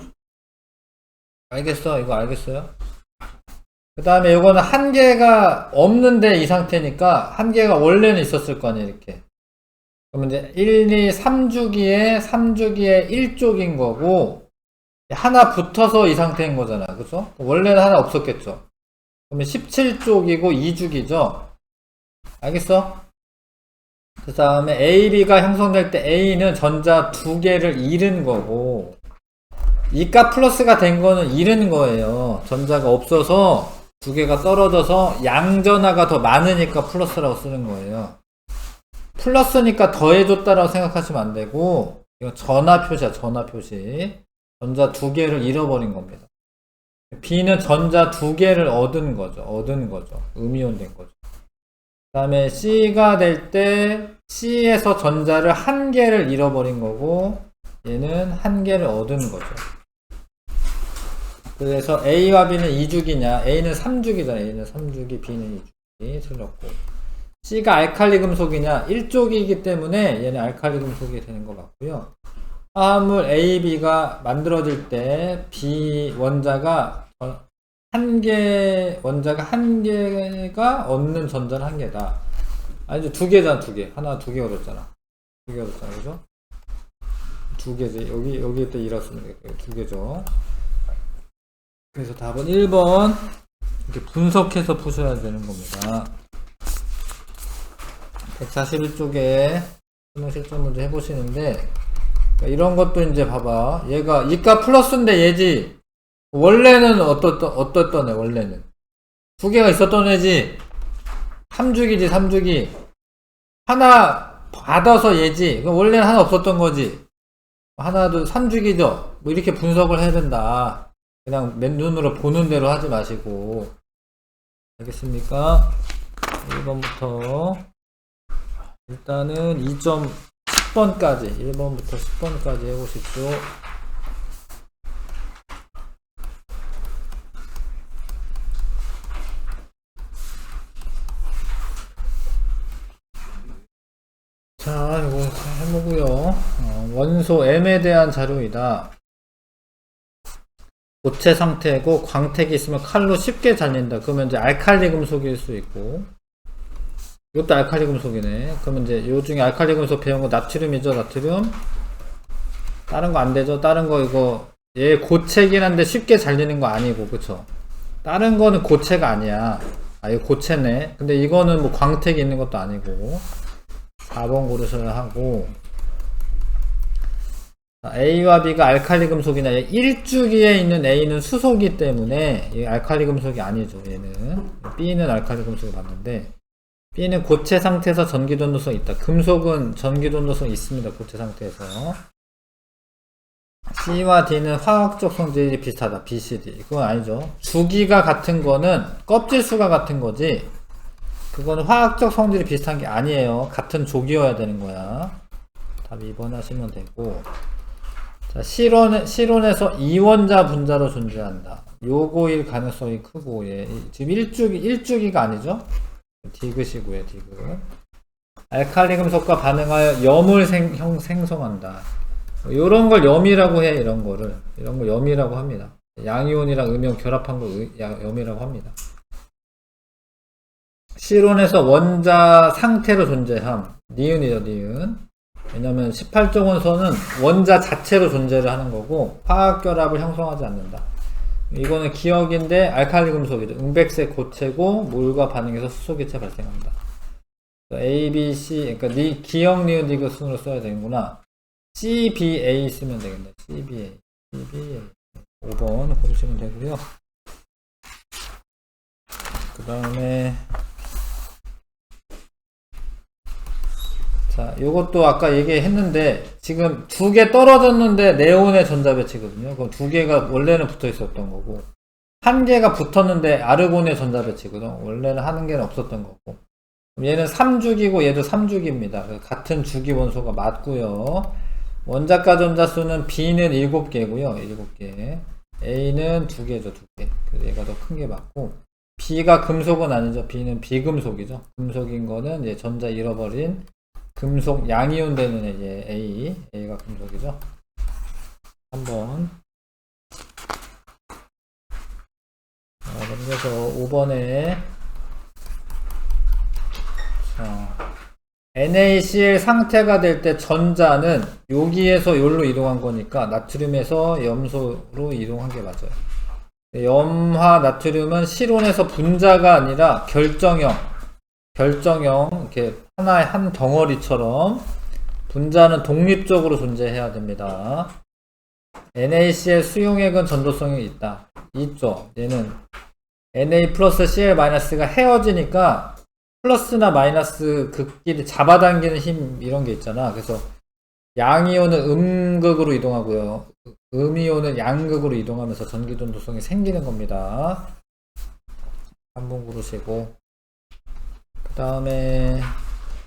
알겠어? 이거 알겠어요? 그 다음에 이거는 한 개가 없는데 이 상태니까 한 개가 원래는 있었을 거 아니에요, 이렇게. 그러면 이제 1, 2, 3주기에 1쪽인 거고 하나 붙어서 이 상태인 거잖아. 그죠? 원래는 하나 없었겠죠. 그러면 17쪽이고 2주기죠. 알겠어? 그 다음에 A, B가 형성될 때 A는 전자 두 개를 잃은 거고 이가 플러스가 된 거는 잃은 거예요. 전자가 없어서 두 개가 떨어져서 양전하가 더 많으니까 플러스라고 쓰는 거예요. 플러스니까 더해줬다라고 생각하시면 안 되고 이건 전화 표시야, 전화 표시. 전자 두 개를 잃어버린 겁니다. B는 전자 두 개를 얻은 거죠. 음이온 된 거죠. 그 다음에 C가 될 때 C에서 전자를 한 개를 잃어버린 거고 얘는 한 개를 얻은 거죠. 그래서 A와 B는 2주기냐? A는 3주기잖아. A는 3주기, B는 2주기. 틀렸고. C가 알칼리 금속이냐? 1쪽이기 때문에 얘는 알칼리 금속이 되는 것 같고요. 화합물 A, B가 만들어질 때 B 원자가 한 개가 얻는 전자는 한 개다. 아니죠. 두 개잖아, 두 개. 하나, 두 개 얻었잖아. 두 개 얻었잖아. 그죠? 두 개지. 여기 때 잃었으면 되겠고요. 두 개죠. 그래서 답은 1번. 이렇게 분석해서 푸셔야 되는 겁니다. 141쪽에 수능 실전 문제 해보시는데, 이런 것도 이제 봐봐. 얘가 이가 플러스인데 얘지. 원래는 어떻던 애, 원래는. 두 개가 있었던 애지. 3주기지, 3주기. 하나 받아서 얘지. 원래는 하나 없었던 거지. 하나도 3주기죠. 뭐 이렇게 분석을 해야 된다. 그냥 맨눈으로 보는 대로 하지 마시고. 알겠습니까? 1번부터. 일단은 2.10번까지 1번부터 10번까지 해보십시오. 자, 이거 해보고요. 원소 M에 대한 자료이다. 고체 상태고 광택이 있으면 칼로 쉽게 잘린다. 그러면 이제 알칼리 금속일 수 있고, 이것도 알칼리 금속이네. 그러면 이제 요 중에 알칼리 금속 배운 거 나트륨이죠, 나트륨. 다른 거 안 되죠. 다른 거 이거 얘 고체긴 한데 쉽게 잘리는 거 아니고, 그쵸? 다른 거는 고체가 아니야. 아, 이거 고체네. 근데 이거는 뭐 광택이 있는 것도 아니고. 4번 고르셔야 하고. A와 B가 알칼리 금속이나 1주기에 있는 A는 수소기 때문에 이 알칼리 금속이 아니죠. 얘는 B는 알칼리 금속이 맞는데 B는 고체 상태에서 전기 전도성이 있다. 금속은 전기 전도성이 있습니다. 고체 상태에서. C와 D는 화학적 성질이 비슷하다. B, C, D. 그건 아니죠. 주기가 같은 거는 껍질 수가 같은 거지 그거는 화학적 성질이 비슷한 게 아니에요. 같은 족이어야 되는 거야. 답 2번 하시면 되고. 자, 실온에서 이원자 분자로 존재한다. 요거일 가능성이 크고, 예. 지금 1주기가 아니죠? 디귿이고요, 디귿. 알칼리 금속과 반응하여 염을 생성한다. 요런 걸 염이라고 해, 이런 걸 염이라고 합니다. 양이온이랑 음이온 결합한 걸 염이라고 합니다. 실온에서 원자 상태로 존재함. 니은이죠, 니은. 왜냐면 18종 원소는 원자 자체로 존재를 하는 거고 화학결합을 형성하지 않는다. 이거는 기억인데 알칼리 금속이죠. 음백색 고체고 물과 반응해서 수소기체 발생한다. A, B, C 그러니까 기억 니은 디귿 순으로 써야 되는구나. C, B, A 쓰면 되겠네. C, B, A, C, B, A 5번 고르시면 되고요. 그 다음에 자, 요것도 아까 얘기했는데 지금 두 개 떨어졌는데 네온의 전자배치거든요. 그럼 두 개가 원래는 붙어 있었던 거고 한 개가 붙었는데 아르곤의 전자배치거든. 원래는 한 개는 없었던 거고. 얘는 3주기고 얘도 3주기입니다. 같은 주기 원소가 맞고요. 원자가 전자수는 B는 7개고요. 7개. A는 2개죠. 2개. 그래서 얘가 더 큰 게 맞고 B가 금속은 아니죠. B는 비금속이죠. 금속인 거는 이제 전자 잃어버린 금속 양이온 되는 이제 A가 금속이죠. 한번 넘겨서 5번에 NaCl 상태가 될 때 전자는 여기에서 여기로 이동한 거니까 나트륨에서 염소로 이동한 게 맞아요. 염화 나트륨은 실온에서 분자가 아니라 결정형 이렇게 하나의 한 덩어리처럼 분자는 독립적으로 존재해야 됩니다. NaCl 수용액은 전도성이 있죠. 얘는 Na 플러스 Cl 마이너스가 헤어지니까 플러스나 마이너스 극끼리 잡아당기는 힘 이런 게 있잖아. 그래서 양이온은 음극으로 이동하고요. 음이온은 양극으로 이동하면서 전기 전도성이 생기는 겁니다. 한번 고르시고 그 다음에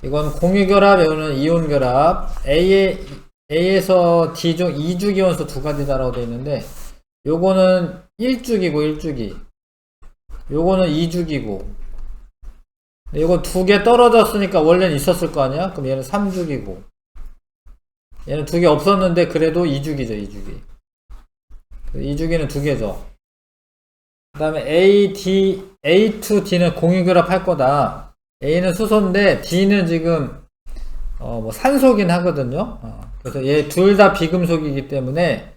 이건 공유결합, 이거는 이온결합. A에서 D 중 2주기 원소 두 가지다라고 되어 있는데 요거는 1주기고 요거는 2주기고 이거 두 개 떨어졌으니까 원래는 있었을 거 아니야? 그럼 얘는 3주기고 얘는 두 개 없었는데 그래도 2주기죠. 2주기 2주기는 두 개죠. 그 다음에 A2D는 공유결합 할 거다. A는 수소인데 D는 지금 뭐 산소긴 하거든요. 그래서 얘 둘 다 비금속이기 때문에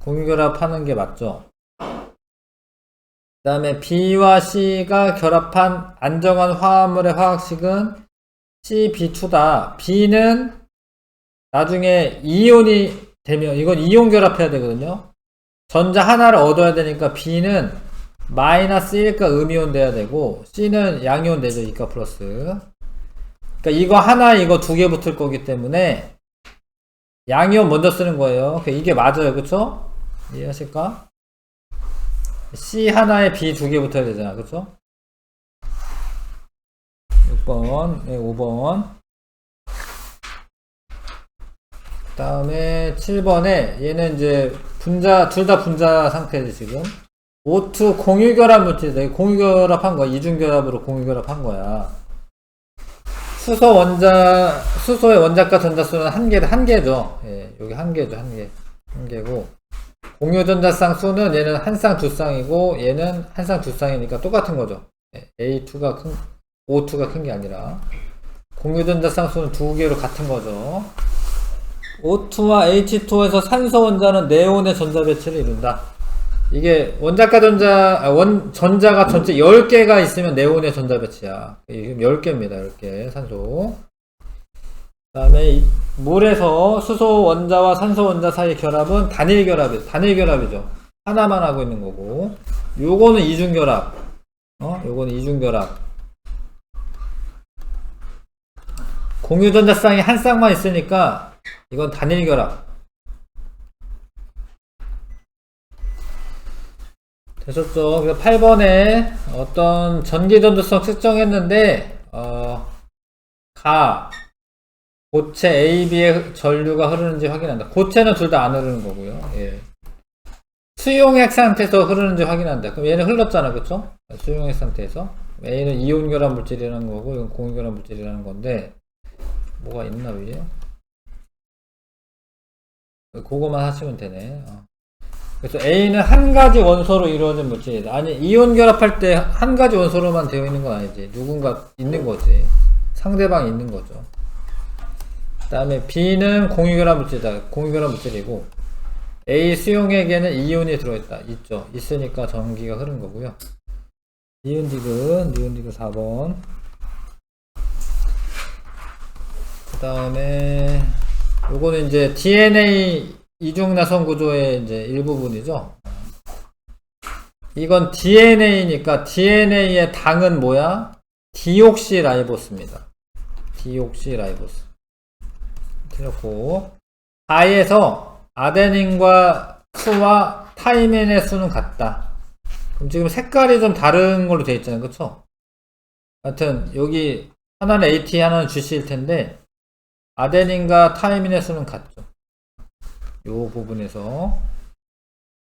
공유결합 하는 게 맞죠. 그 다음에 B와 C가 결합한 안정한 화합물의 화학식은 CB2다. B는 나중에 이온이 되면 이건 이온 결합해야 되거든요. 전자 하나를 얻어야 되니까 B는 마이너스 1가 음이온 돼야 되고 C는 양이온 되죠. 2가 플러스. 그러니까 이거 하나 이거 두 개 붙을 거기 때문에 양이온 먼저 쓰는 거예요. 이게 맞아요. 그쵸? 이해하실까? C 하나에 B 두 개 붙어야 되잖아. 그쵸? 6번, 네, 5번. 그 다음에 7번에 얘는 이제 분자, 둘 다 분자 상태지 지금. O2 공유결합 물질이다. 공유결합한 거야. 이중결합으로 공유결합한 거야. 수소의 원자가 전자수는 한 개죠. 예, 여기 한 개죠. 한 개고. 공유전자쌍 수는 얘는 한 쌍 두 쌍이고 얘는 한 쌍 두 쌍이니까 똑같은 거죠. A2가 O2가 큰 게 아니라 공유전자쌍 수는 두 개로 같은 거죠. O2와 H2에서 산소 원자는 네온의 전자 배치를 이룬다. 이게 원자가 전자가 전체 10개가 있으면 네온의 전자 배치야. 지금 10개입니다. 10개 산소. 그 다음에 물에서 수소 원자와 산소 원자 사이 결합은 단일 결합이죠. 하나만 하고 있는 거고, 요거는 이중 결합. 요거는 이중 결합. 공유 전자쌍이 한 쌍만 있으니까 이건 단일 결합. 되셨죠? 8번에 어떤 전기 전도성 측정했는데 고체 AB의 전류가 흐르는지 확인한다. 고체는 둘 다 안 흐르는 거고요. 예. 수용액 상태에서 흐르는지 확인한다. 그럼 얘는 흘렀잖아, 그쵸? 수용액 상태에서. A는 이온 결합 물질이라는 거고, 이건 공유 결합 물질이라는 건데, 뭐가 있나, 위에? 그거만 하시면 되네. 그래서 A는 한 가지 원소로 이루어진 물질이다. 아니, 이온 결합할 때 한 가지 원소로만 되어 있는 건 아니지. 누군가 있는 거지. 상대방이 있는 거죠. 그 다음에 B는 공유결합 물질이다. 공유결합 물질이고, A 수용액에는 이온이 들어있다. 있죠. 있으니까 전기가 흐른 거고요. 니은디귿 4번. 그 다음에, 요거는 이제 DNA 이중나선 구조의 이제 일부분이죠. 이건 DNA니까 DNA의 당은 뭐야? 디옥시라이보스입니다. 디옥시라이보스. 틀렸고, 4에서 아데닌과 수와 타이민의 수는 같다. 그럼 지금 색깔이 좀 다른 걸로 되어 있잖아요. 그쵸? 하여튼 여기 하나는 AT 하나는 GC일 텐데 아데닌과 타이민의 수는 같죠. 요 부분에서.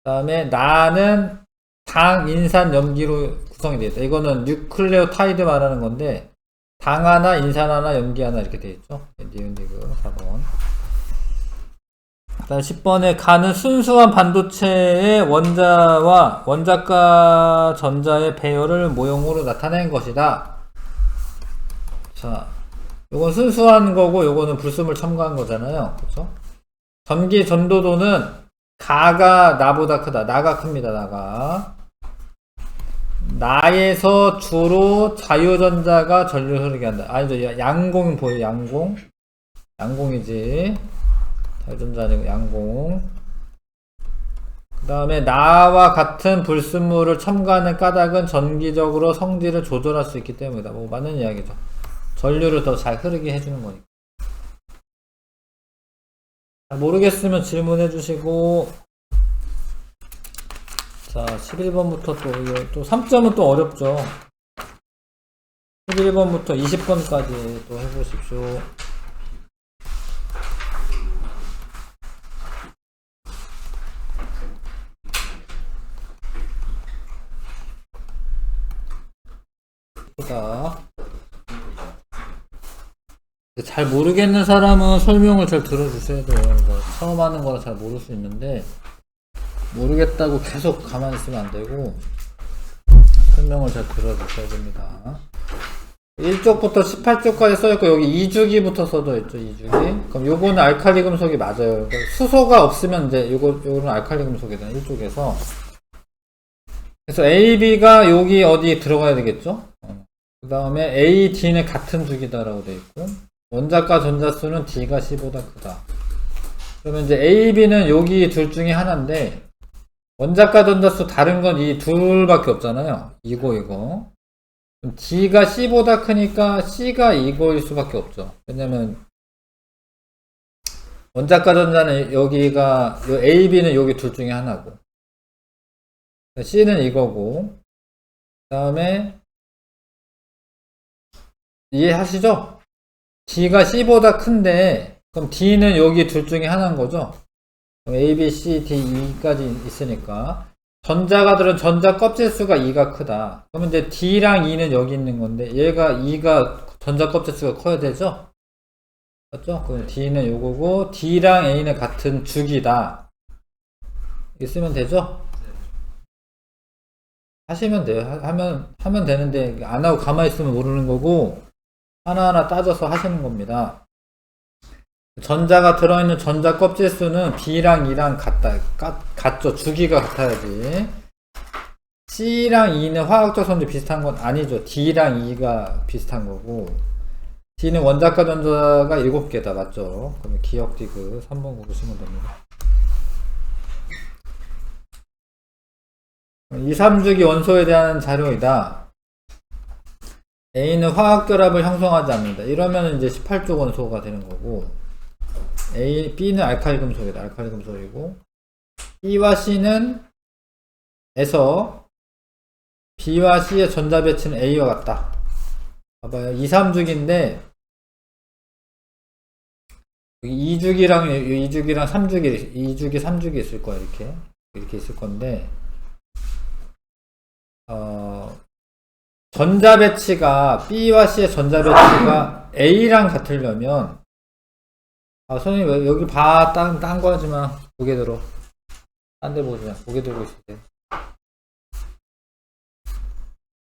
그 다음에 나는 당, 인산, 염기로 구성이 되어 있다. 이거는 뉴클레오타이드 말하는 건데 당 하나, 인산 하나, 염기 하나 이렇게 되어 있죠. 니은디귿 4번. 그 다음 10번에 가는 순수한 반도체의 원자와 원자가 전자의 배열을 모형으로 나타낸 것이다. 자, 요건 순수한 거고 요거는 불순물 첨가한 거잖아요. 그쵸? 전기 전도도는 가가 나보다 크다. 나가 큽니다. 나가. 나에서 주로 자유전자가 전류 흐르게 한다. 아니죠. 양공 보여요. 양공. 양공이지. 자유전자 아니고 양공. 그 다음에 나와 같은 불순물을 첨가하는 까닭은 전기적으로 성질을 조절할 수 있기 때문이다. 뭐 맞는 이야기죠. 전류를 더 잘 흐르게 해주는 거니까. 모르겠으면 질문해 주시고. 자, 11번부터 또 3점은 또 어렵죠. 11번부터 20번까지 또 해보십시오. 잘 모르겠는 사람은 설명을 잘 들어주셔야 돼요. 이거 처음 하는 거라 잘 모를 수 있는데 모르겠다고 계속 가만히 있으면 안 되고 설명을 잘 들어주셔야 됩니다. 1쪽부터 18쪽까지 써있고 여기 2주기부터 써져 있죠. 2주기. 그럼 요거는 알칼리 금속이 맞아요. 그러니까 수소가 없으면 이제 요거는 알칼리 금속이다. 1쪽에서. 그래서 A, B가 여기 어디 들어가야 되겠죠? 그 다음에 A, D는 같은 주기다라고 되어 있고 원자가 전자수는 D가 C보다 크다. 그러면 이제 A, B는 여기 둘 중에 하나인데 원자가 전자수 다른 건 이 둘밖에 없잖아요. 이거. 그럼 D가 C보다 크니까 C가 이거일 수밖에 없죠. 왜냐면 원자가 전자는 여기가 A, B는 여기 둘 중에 하나고 C는 이거고 그 다음에 이해하시죠? D가 C보다 큰데 그럼 D는 여기 둘 중에 하나인 거죠? A, B, C, D, E까지 있으니까 전자가 들은 전자 껍질 수가 2가 크다. 그러면 이제 D랑 E는 여기 있는 건데 얘가 2가 전자 껍질 수가 커야 되죠? 맞죠? 그럼 D는 요거고 D랑 A는 같은 주기다. 있으면 되죠? 하시면 돼요. 하면 되는데 안 하고 가만히 있으면 모르는 거고 하나하나 따져서 하시는 겁니다. 전자가 들어있는 전자 껍질 수는 B랑 E랑 같죠. 주기가 같아야지. C랑 E는 화학적 성질 비슷한 건 아니죠. D랑 E가 비슷한 거고 D는 원자과 전자가 7개다. 맞죠? 그러면 기억 디귿 3번 고르시면 됩니다. 2, 3주기 원소에 대한 자료이다. A는 화학결합을 형성하지 않는다. 이러면 이제 18쪽 원소가 되는 거고, B는 알칼리 금속이다. 알칼리 금속이고, B와 C는 B와 C의 전자 배치는 A와 같다. 봐봐요. 2, 3주기인데, 2주기랑 3주기, 2주기, 3주기 있을 거야. 이렇게 있을 건데, 전자 배치가, B와 C의 전자 배치가 A랑 같으려면, 선생님, 왜 여기 딴 거 하지 마. 고개 들어. 딴 데 보지 마. 고개 들고 있을 때.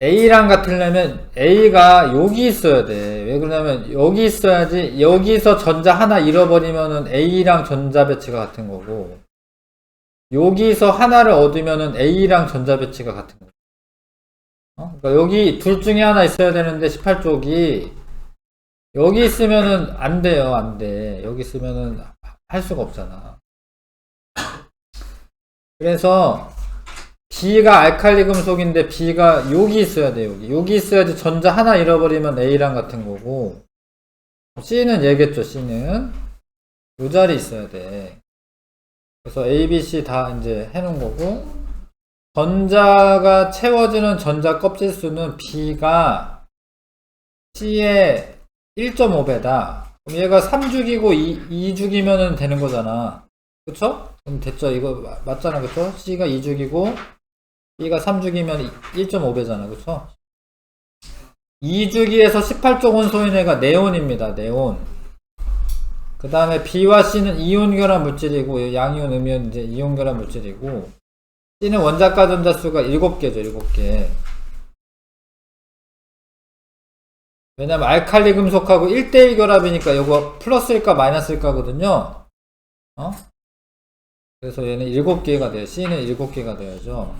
A랑 같으려면 A가 여기 있어야 돼. 왜 그러냐면 여기 있어야지. 여기서 전자 하나 잃어버리면은 A랑 전자 배치가 같은 거고, 여기서 하나를 얻으면은 A랑 전자 배치가 같은 거고. 그러니까 여기 둘 중에 하나 있어야 되는데 18쪽이 여기 있으면은 안 돼요. 안 돼. 여기 있으면은 할 수가 없잖아. 그래서 B가 알칼리 금속인데 B가 여기 있어야 돼. 여기 있어야지. 전자 하나 잃어버리면 A랑 같은 거고, C는 얘겠죠. C는 이 자리 있어야 돼. 그래서 A, B, C 다 이제 해놓은 거고, 전자가 채워지는 전자 껍질 수는 B가 C의 1.5배다. 그럼 얘가 3주기고 2주기면은 되는 거잖아. 그쵸? 그럼 됐죠? 이거 맞잖아. 그쵸? C가 2주기고 B가 3주기면 1.5배잖아. 그쵸? 2주기에서 18쪽 원소인 애가 네온입니다. 네온. 그 다음에 B와 C는 이온 결합 물질이고, 양이온, 음이온 이제 이온 결합 물질이고, C는 원자과 전자수가 7개죠. 7개. 왜냐면 알칼리 금속하고 1대1 결합이니까 이거 플러스일까 마이너스일까거든요. 그래서 얘는 7개가 돼요. C는 7개가 돼야죠.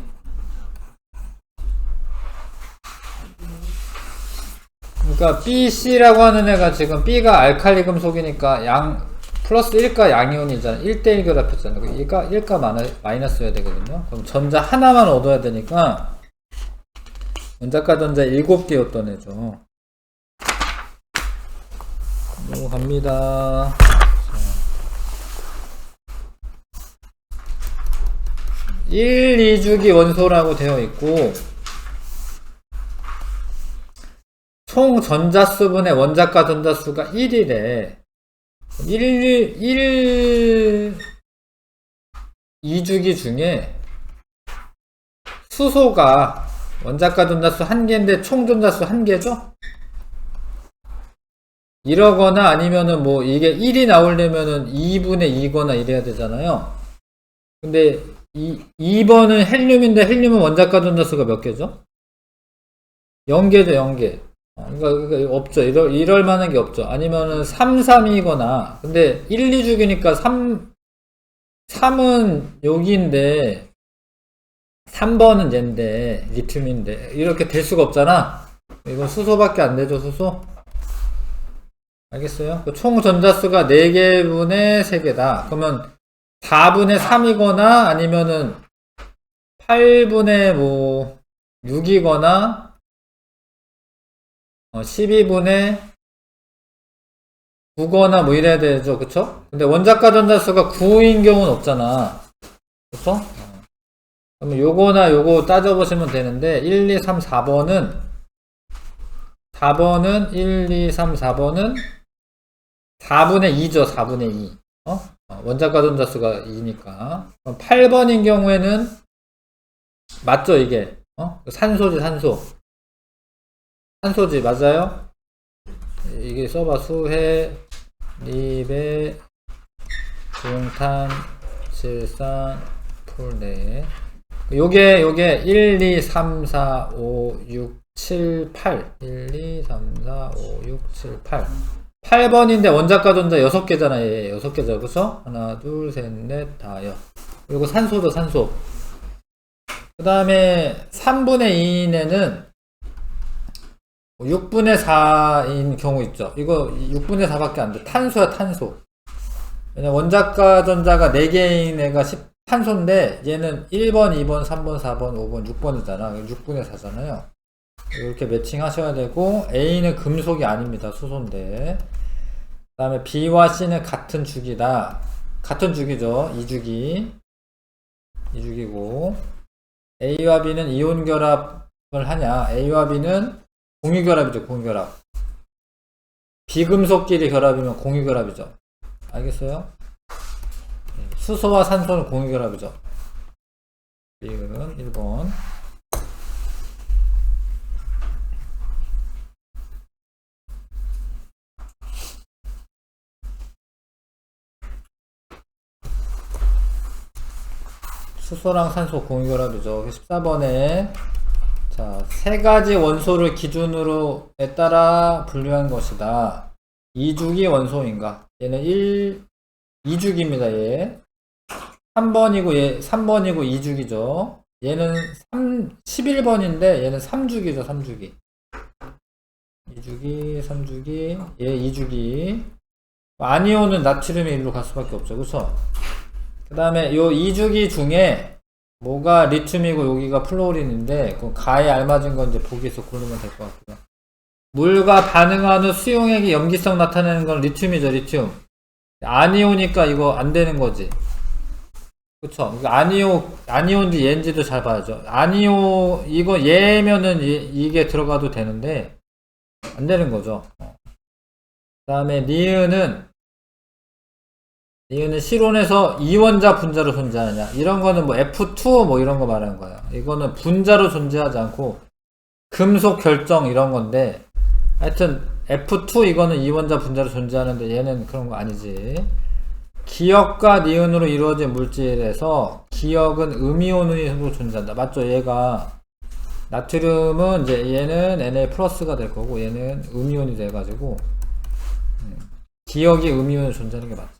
그러니까 B, C라고 하는 애가 지금 B가 알칼리 금속이니까 플러스 1가 양이온이잖아. 1대1 결합했잖아. 얘가 1가 마이너스여야 되거든요. 그럼 전자 하나만 얻어야 되니까 원자과 전자 7개였던 애죠. 넘어갑니다. 1, 2주기 원소라고 되어 있고, 총 전자수분의 원자과 전자수가 1이래. 2주기 중에 수소가 원자과 전자수 1개인데 총 전자수 1개죠? 이러거나 아니면은 뭐 이게 1이 나오려면은 2분의 2거나 이래야 되잖아요. 근데 2번은 헬륨인데 헬륨은 원자과 전자수가 몇 개죠? 0개죠, 0개. 그러니까 없죠. 이럴 만한 게 없죠. 아니면은 3, 3이거나. 근데 1, 2주기니까 3은 여기인데 3번은 얘인데 리튬인데 이렇게 될 수가 없잖아. 이건 수소밖에 안 되죠, 수소. 알겠어요? 총 전자수가 4개분의 3개다. 그러면 4분의 3이거나 아니면은 8분의 뭐 6이거나 12분의 9거나 뭐 이래야 되죠. 그쵸? 근데 원자과 전자수가 9인 경우는 없잖아. 그쵸? 그러면 요거나 요거 따져보시면 되는데 1, 2, 3, 4번은 1, 2, 3, 4번은 4분의 2죠. 4분의 2. 원자과 전자수가 2니까. 그럼 8번인 경우에는 맞죠, 이게? 산소지, 산소. 산소지, 맞아요? 이게 써봐. 수해, 리베, 중탄, 질산, 풀네. 요게 1, 2, 3, 4, 5, 6, 7, 8. 1, 2, 3, 4, 5, 6, 7, 8. 8번인데 원자과 전자 6개잖아. 얘 6개죠. 그쵸? 하나, 둘, 셋, 넷, 다여. 그리고 산소도 산소. 그 다음에 3분의 2인에는 6분의 4인 경우 있죠. 이거 6분의 4밖에 안 돼. 탄소야, 탄소. 왜냐 원자과 전자가 4개인 애가 탄소인데 얘는 1번, 2번, 3번, 4번, 5번, 6번이잖아. 6분의 4잖아요. 이렇게 매칭 하셔야 되고 A는 금속이 아닙니다. 수소인데. 그 다음에 B와 C는 같은 주기다. 같은 주기죠. 2주기고 A와 B는 이온 결합을 하냐. A와 B는 공유결합이죠. 공유결합. 비금속끼리 결합이면 공유결합이죠. 알겠어요? 수소와 산소는 공유결합이죠. B는 1번. 수소랑 산소 공유결합이죠. 14번에 자, 세 가지 원소를 기준으로에 따라 분류한 것이다. 2주기 원소인가? 얘는 2주기입니다. 얘 3번이고 얘 3번이고 2주기죠. 얘는 11번인데 얘는 3주기죠. 3주기 2주기 3주기 얘 2주기. 아니온은 나트륨이 일로 갈 수밖에 없죠. 그쵸? 그 다음에 요 2주기 중에 뭐가 리튬이고 여기가 플로린인데 그 가에 알맞은 건 이제 보기에서 고르면 될 것 같고요. 물과 반응한 후 수용액이 염기성 나타내는 건 리튬이죠. 리튬. 아니오니까 이거 안 되는 거지. 그쵸? 아니온지 얘인지도 잘 봐야죠. 아니오 이거 얘면은 이게 들어가도 되는데 안 되는 거죠. 그 다음에 니은은 실온에서 이원자 분자로 존재하느냐. 이런 거는 뭐 F2 뭐 이런 거 말하는 거야. 이거는 분자로 존재하지 않고 금속 결정 이런 건데 하여튼 F2 이거는 이원자 분자로 존재하는데 얘는 그런 거 아니지. 기역과 니은으로 이루어진 물질에서 기역은 음이온으로 존재한다. 맞죠? 얘가 나트륨은 이제 얘는 Na 플러스가 될 거고 얘는 음이온이 돼가지고 기역이 음이온으로 존재하는 게 맞지.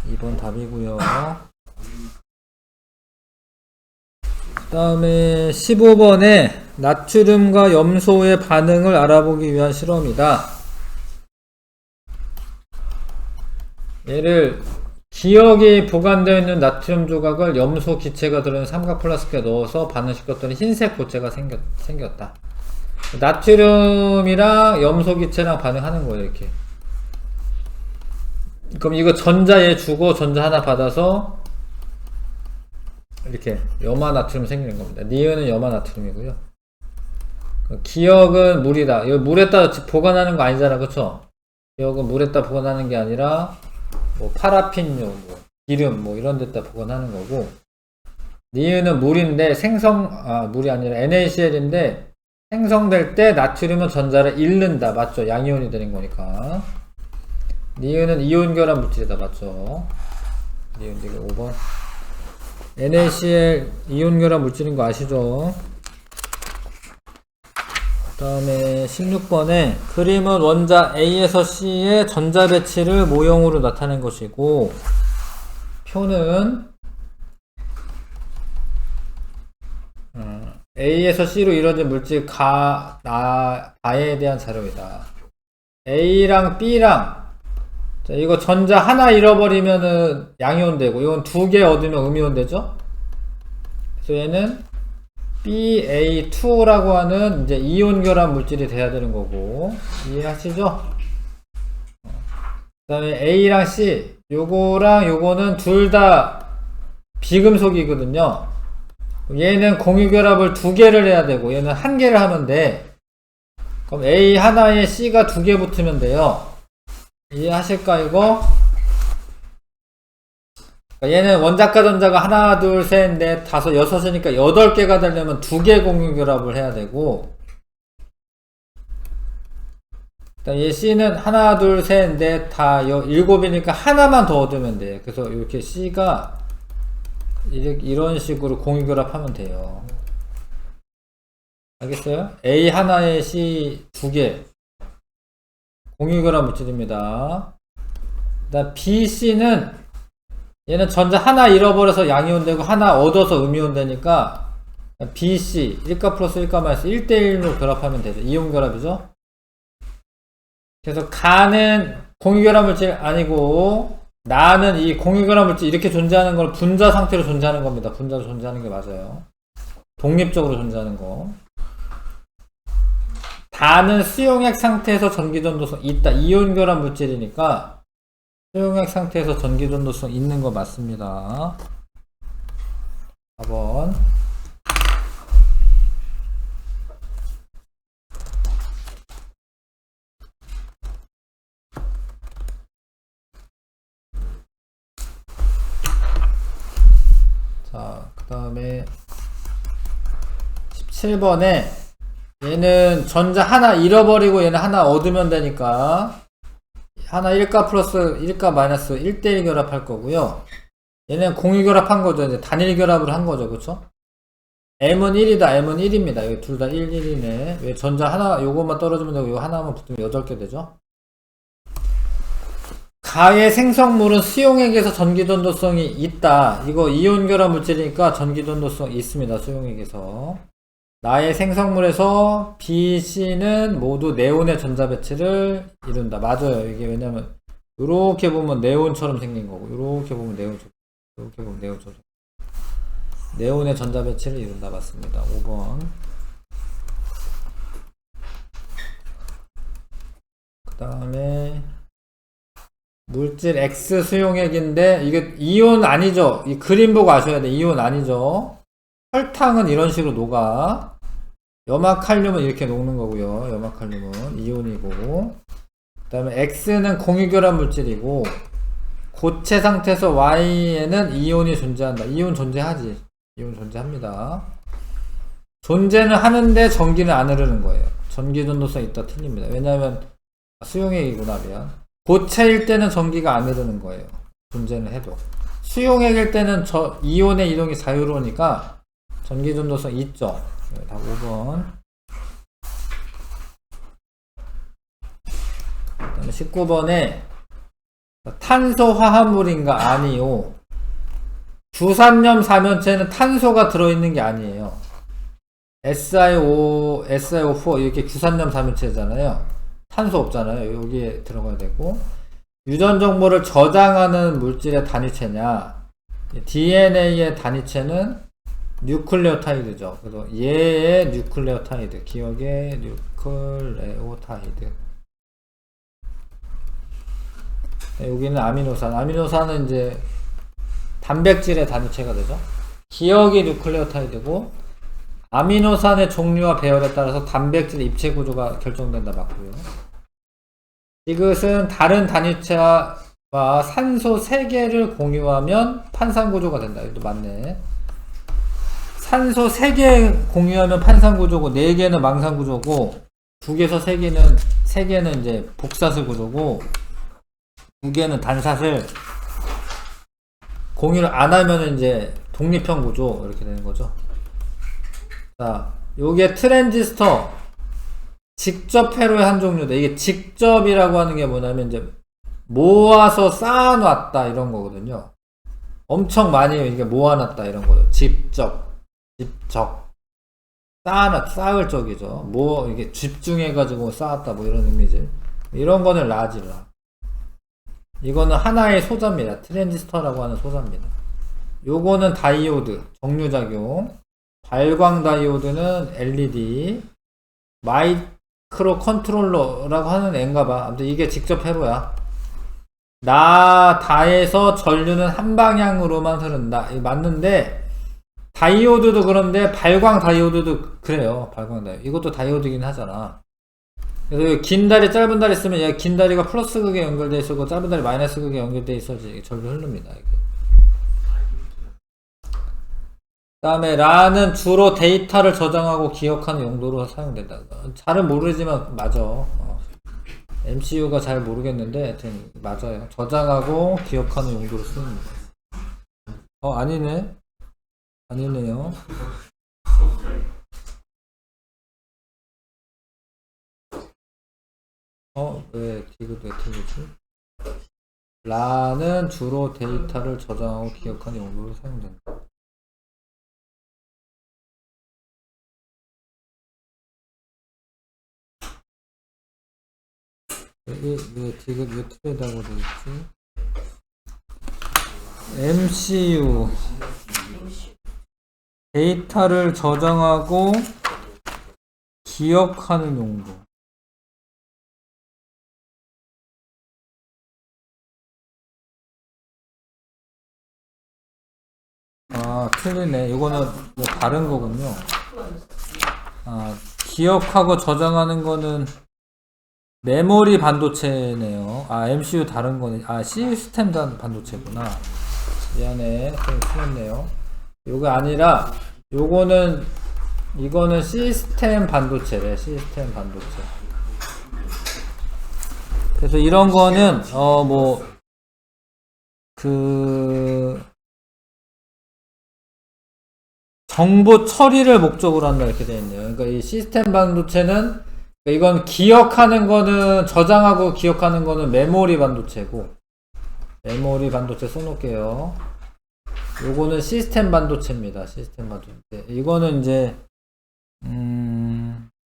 2번 답이고요. 그 다음에 15번에 나트륨과 염소의 반응을 알아보기 위한 실험이다. 얘를 기역이 보관되어 있는 나트륨 조각을 염소 기체가 들어있는 삼각 플라스크에 넣어서 반응시켰더니 흰색 고체가 생겼다. 나트륨이랑 염소 기체랑 반응하는 거예요. 이렇게. 그럼 이거 전자 얘 주고 전자 하나 받아서 이렇게 염화나트륨 생기는 겁니다. 니은은 염화나트륨이고요. 기역은 물이다. 이거 물에다 보관하는 거 아니잖아. 그쵸? 기역은 물에다 보관하는 게 아니라 뭐 파라핀류, 뭐 기름 뭐 이런 데다 보관하는 거고, 니은은 물인데 물이 아니라 NaCl인데 생성될 때 나트륨은 전자를 잃는다. 맞죠? 양이온이 되는 거니까. 니은은 이온 결합 물질이다. 맞죠? 니은 지금 5번. NaCl 이온 결합 물질인 거 아시죠? 그 다음에 16번에 그림은 원자 A에서 C의 전자 배치를 모형으로 나타낸 것이고, 표는 A에서 C로 이루어진 물질 가에 대한 자료이다. A랑 B랑 자, 이거 전자 하나 잃어버리면은 양이온 되고, 이건 2개 얻으면 음이온 되죠? 그래서 얘는 BA2라고 하는 이제 이온 결합 물질이 돼야 되는 거고, 이해하시죠? 그 다음에 A랑 C, 요거랑 요거는 둘 다 비금속이거든요. 얘는 공유결합을 2개를 해야 되고, 얘는 1개를 하면 돼. 그럼 A 하나에 C가 2개 붙으면 돼요. 이해하실까, 이거? 얘는 원자과 전자가 하나, 둘, 셋, 넷, 다섯, 여섯이니까 8개가 되려면 2개 공유결합을 해야 되고, 얘 C는 하나, 둘, 셋, 넷, 다 7이니까 하나만 더 얻으면 돼. 그래서 이렇게 C가 이런 식으로 공유결합하면 돼요. 알겠어요? A 하나에 C 2개 공유결합 물질입니다. 그다음 B, C는 얘는 전자 하나 잃어버려서 양이온 되고 하나 얻어서 음이온 되니까 BC 1가 플러스 1가 마이너스 1대1로 결합하면 되죠. 이온 결합이죠. 그래서 가는 공유결합 물질 아니고 나는 이 공유결합 물질 이렇게 존재하는 걸 분자 상태로 존재하는 겁니다. 분자로 존재하는 게 맞아요. 독립적으로 존재하는 거. 다는 수용액 상태에서 전기전도성 있다. 이온 결합 물질이니까 수용액 상태에서 전기전도성 있는 거 맞습니다. 4번. 자, 그 다음에 17번에 얘는 전자 하나 잃어버리고 얘는 하나 얻으면 되니까 하나 1가 플러스 1가 마이너스 1대1 결합할 거고요. 얘는 공유 결합한 거죠. 이제 단일 결합을 한 거죠. 그쵸? M은 1이다. M은 1입니다. 여기 둘 다 1, 1이네. 왜 전자 하나, 요것만 떨어지면 되고, 요 하나만 붙으면 8개 되죠? 가의 생성물은 수용액에서 전기전도성이 있다. 이거 이온 결합 물질이니까 전기전도성 있습니다. 수용액에서. 나의 생성물에서 B, C는 모두 네온의 전자 배치를 이룬다. 맞아요. 이게 왜냐면 이렇게 보면 네온처럼 생긴 거고, 이렇게 보면 네온처럼, 이렇게 보면 네온처럼. 네온의 전자 배치를 이룬다. 맞습니다. 5번. 그 다음에 물질 X 수용액인데 이게 이온 아니죠. 이 그림 보고 아셔야 돼. 이온 아니죠. 설탕은 이런 식으로 녹아. 염화칼륨은 이렇게 녹는 거고요. 염화칼륨은 이온이고, 그 다음에 X는 공유결합 물질이고, 고체 상태에서 Y에는 이온이 존재한다. 이온 존재하지. 이온 존재합니다. 존재는 하는데 전기는 안 흐르는 거예요. 전기 전도성 있다 틀립니다. 왜냐하면 수용액이구나. 미안. 고체일 때는 전기가 안 흐르는 거예요. 존재는 해도. 수용액일 때는 이온의 이동이 자유로우니까 전기 전도성 있죠. 다 5번. 그다음에 19번에 탄소 화합물인가 아니요. 주산염 사면체는 탄소가 들어있는 게 아니에요. SiO4 이렇게 주산염 사면체잖아요. 탄소 없잖아요. 여기에 들어가야 되고, 유전 정보를 저장하는 물질의 단위체냐, DNA의 단위체는 뉴클레오타이드죠. 그래서 얘의 뉴클레오타이드, 기억의 뉴클레오타이드. 여기는 아미노산. 아미노산은 이제 단백질의 단위체가 되죠. 기억이 뉴클레오타이드고, 아미노산의 종류와 배열에 따라서 단백질 입체 구조가 결정된다. 맞고요. 이것은 다른 단위체와 산소 3개를 공유하면 판산 구조가 된다. 이것도 맞네. 산소 3개 공유하면 판산 구조고, 4개는 망산 구조고, 2개에서 3개는 이제 복사슬 구조고, 2개는 단사슬. 공유를 안 하면 이제 독립형 구조 이렇게 되는 거죠. 자, 요게 트랜지스터 직접 회로의 한 종류다. 이게 직접이라고 하는 게 뭐냐면 이제 모아서 쌓아놨다 이런 거거든요. 엄청 많이 이게 모아놨다 이런 거죠. 직접 쌓을 적이죠. 이게 집중해가지고 쌓았다 뭐 이런 의미지. 이런 거는 라지라. 이거는 하나의 소자입니다. 트랜지스터라고 하는 소자입니다. 요거는 다이오드, 정류작용. 발광 다이오드는 LED. 마이크로 컨트롤러라고 하는 애인가봐. 아무튼 이게 직접 회로야. 다에서 전류는 한 방향으로만 흐른다. 이거 맞는데, 다이오드도 그런데 발광 다이오드도 그래요. 발광 다이오드. 이것도 다이오드긴 하잖아. 그래서 긴 다리 짧은 다리 쓰면 얘 긴 다리가 플러스 극에 연결되어 있고 짧은 다리 마이너스 극에 연결되어 있어야지 전류 흐릅니다. 이게. 다음에 라는 주로 데이터를 저장하고 기억하는 용도로 사용된다. 잘은 모르지만 맞아. MCU가 잘 모르겠는데 하여튼 맞아요. 저장하고 기억하는 용도로 쓰는 거. 아니네. 아니네요. 왜 디귿 왜 틀리지? 라는 주로 데이터를 저장하고 기억하는 용도로 사용된다. 이거 틀리다고 되어있지? MCU 데이터를 저장하고 기억하는 용도. 아, 틀리네. 이거는 다른 거군요. 아, 기억하고 저장하는 거는 메모리 반도체네요. 아, MCU 다른 거네. 아, 시스템 반도체구나. 미안해. 좀 틀렸네요. 요거 아니라, 이거는 시스템 반도체래. 시스템 반도체. 그래서 이런 거는, 정보 처리를 목적으로 한다 이렇게 되어 있네요. 그러니까 이 시스템 반도체는 이건 기억하는 거는 저장하고 기억하는 거는 메모리 반도체고 메모리 반도체 써놓을게요. 요거는 시스템 반도체입니다. 시스템 반도체. 이거는 이제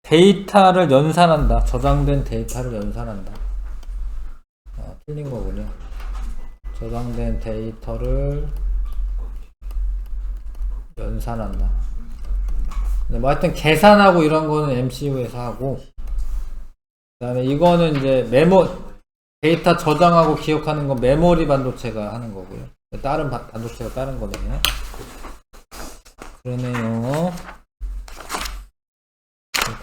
데이터를 연산한다. 저장된 데이터를 연산한다. 틀린 거군요. 저장된 데이터를 연산한다. 뭐 하여튼 계산하고 이런 거는 MCU에서 하고, 그 다음에 이거는 이제 데이터 저장하고 기억하는 건 메모리 반도체가 하는 거고요. 다른 반도체가 다른 거네요. 그러네요.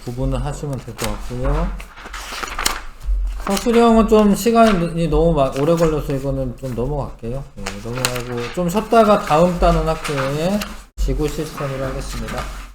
구분을 하시면 될 것 같고요. 서술형은 좀 시간이 너무 오래 걸려서 이거는 좀 넘어갈게요. 넘어가고 좀 쉬었다가 다음 단원 학교에 지구 시스템으로 하겠습니다.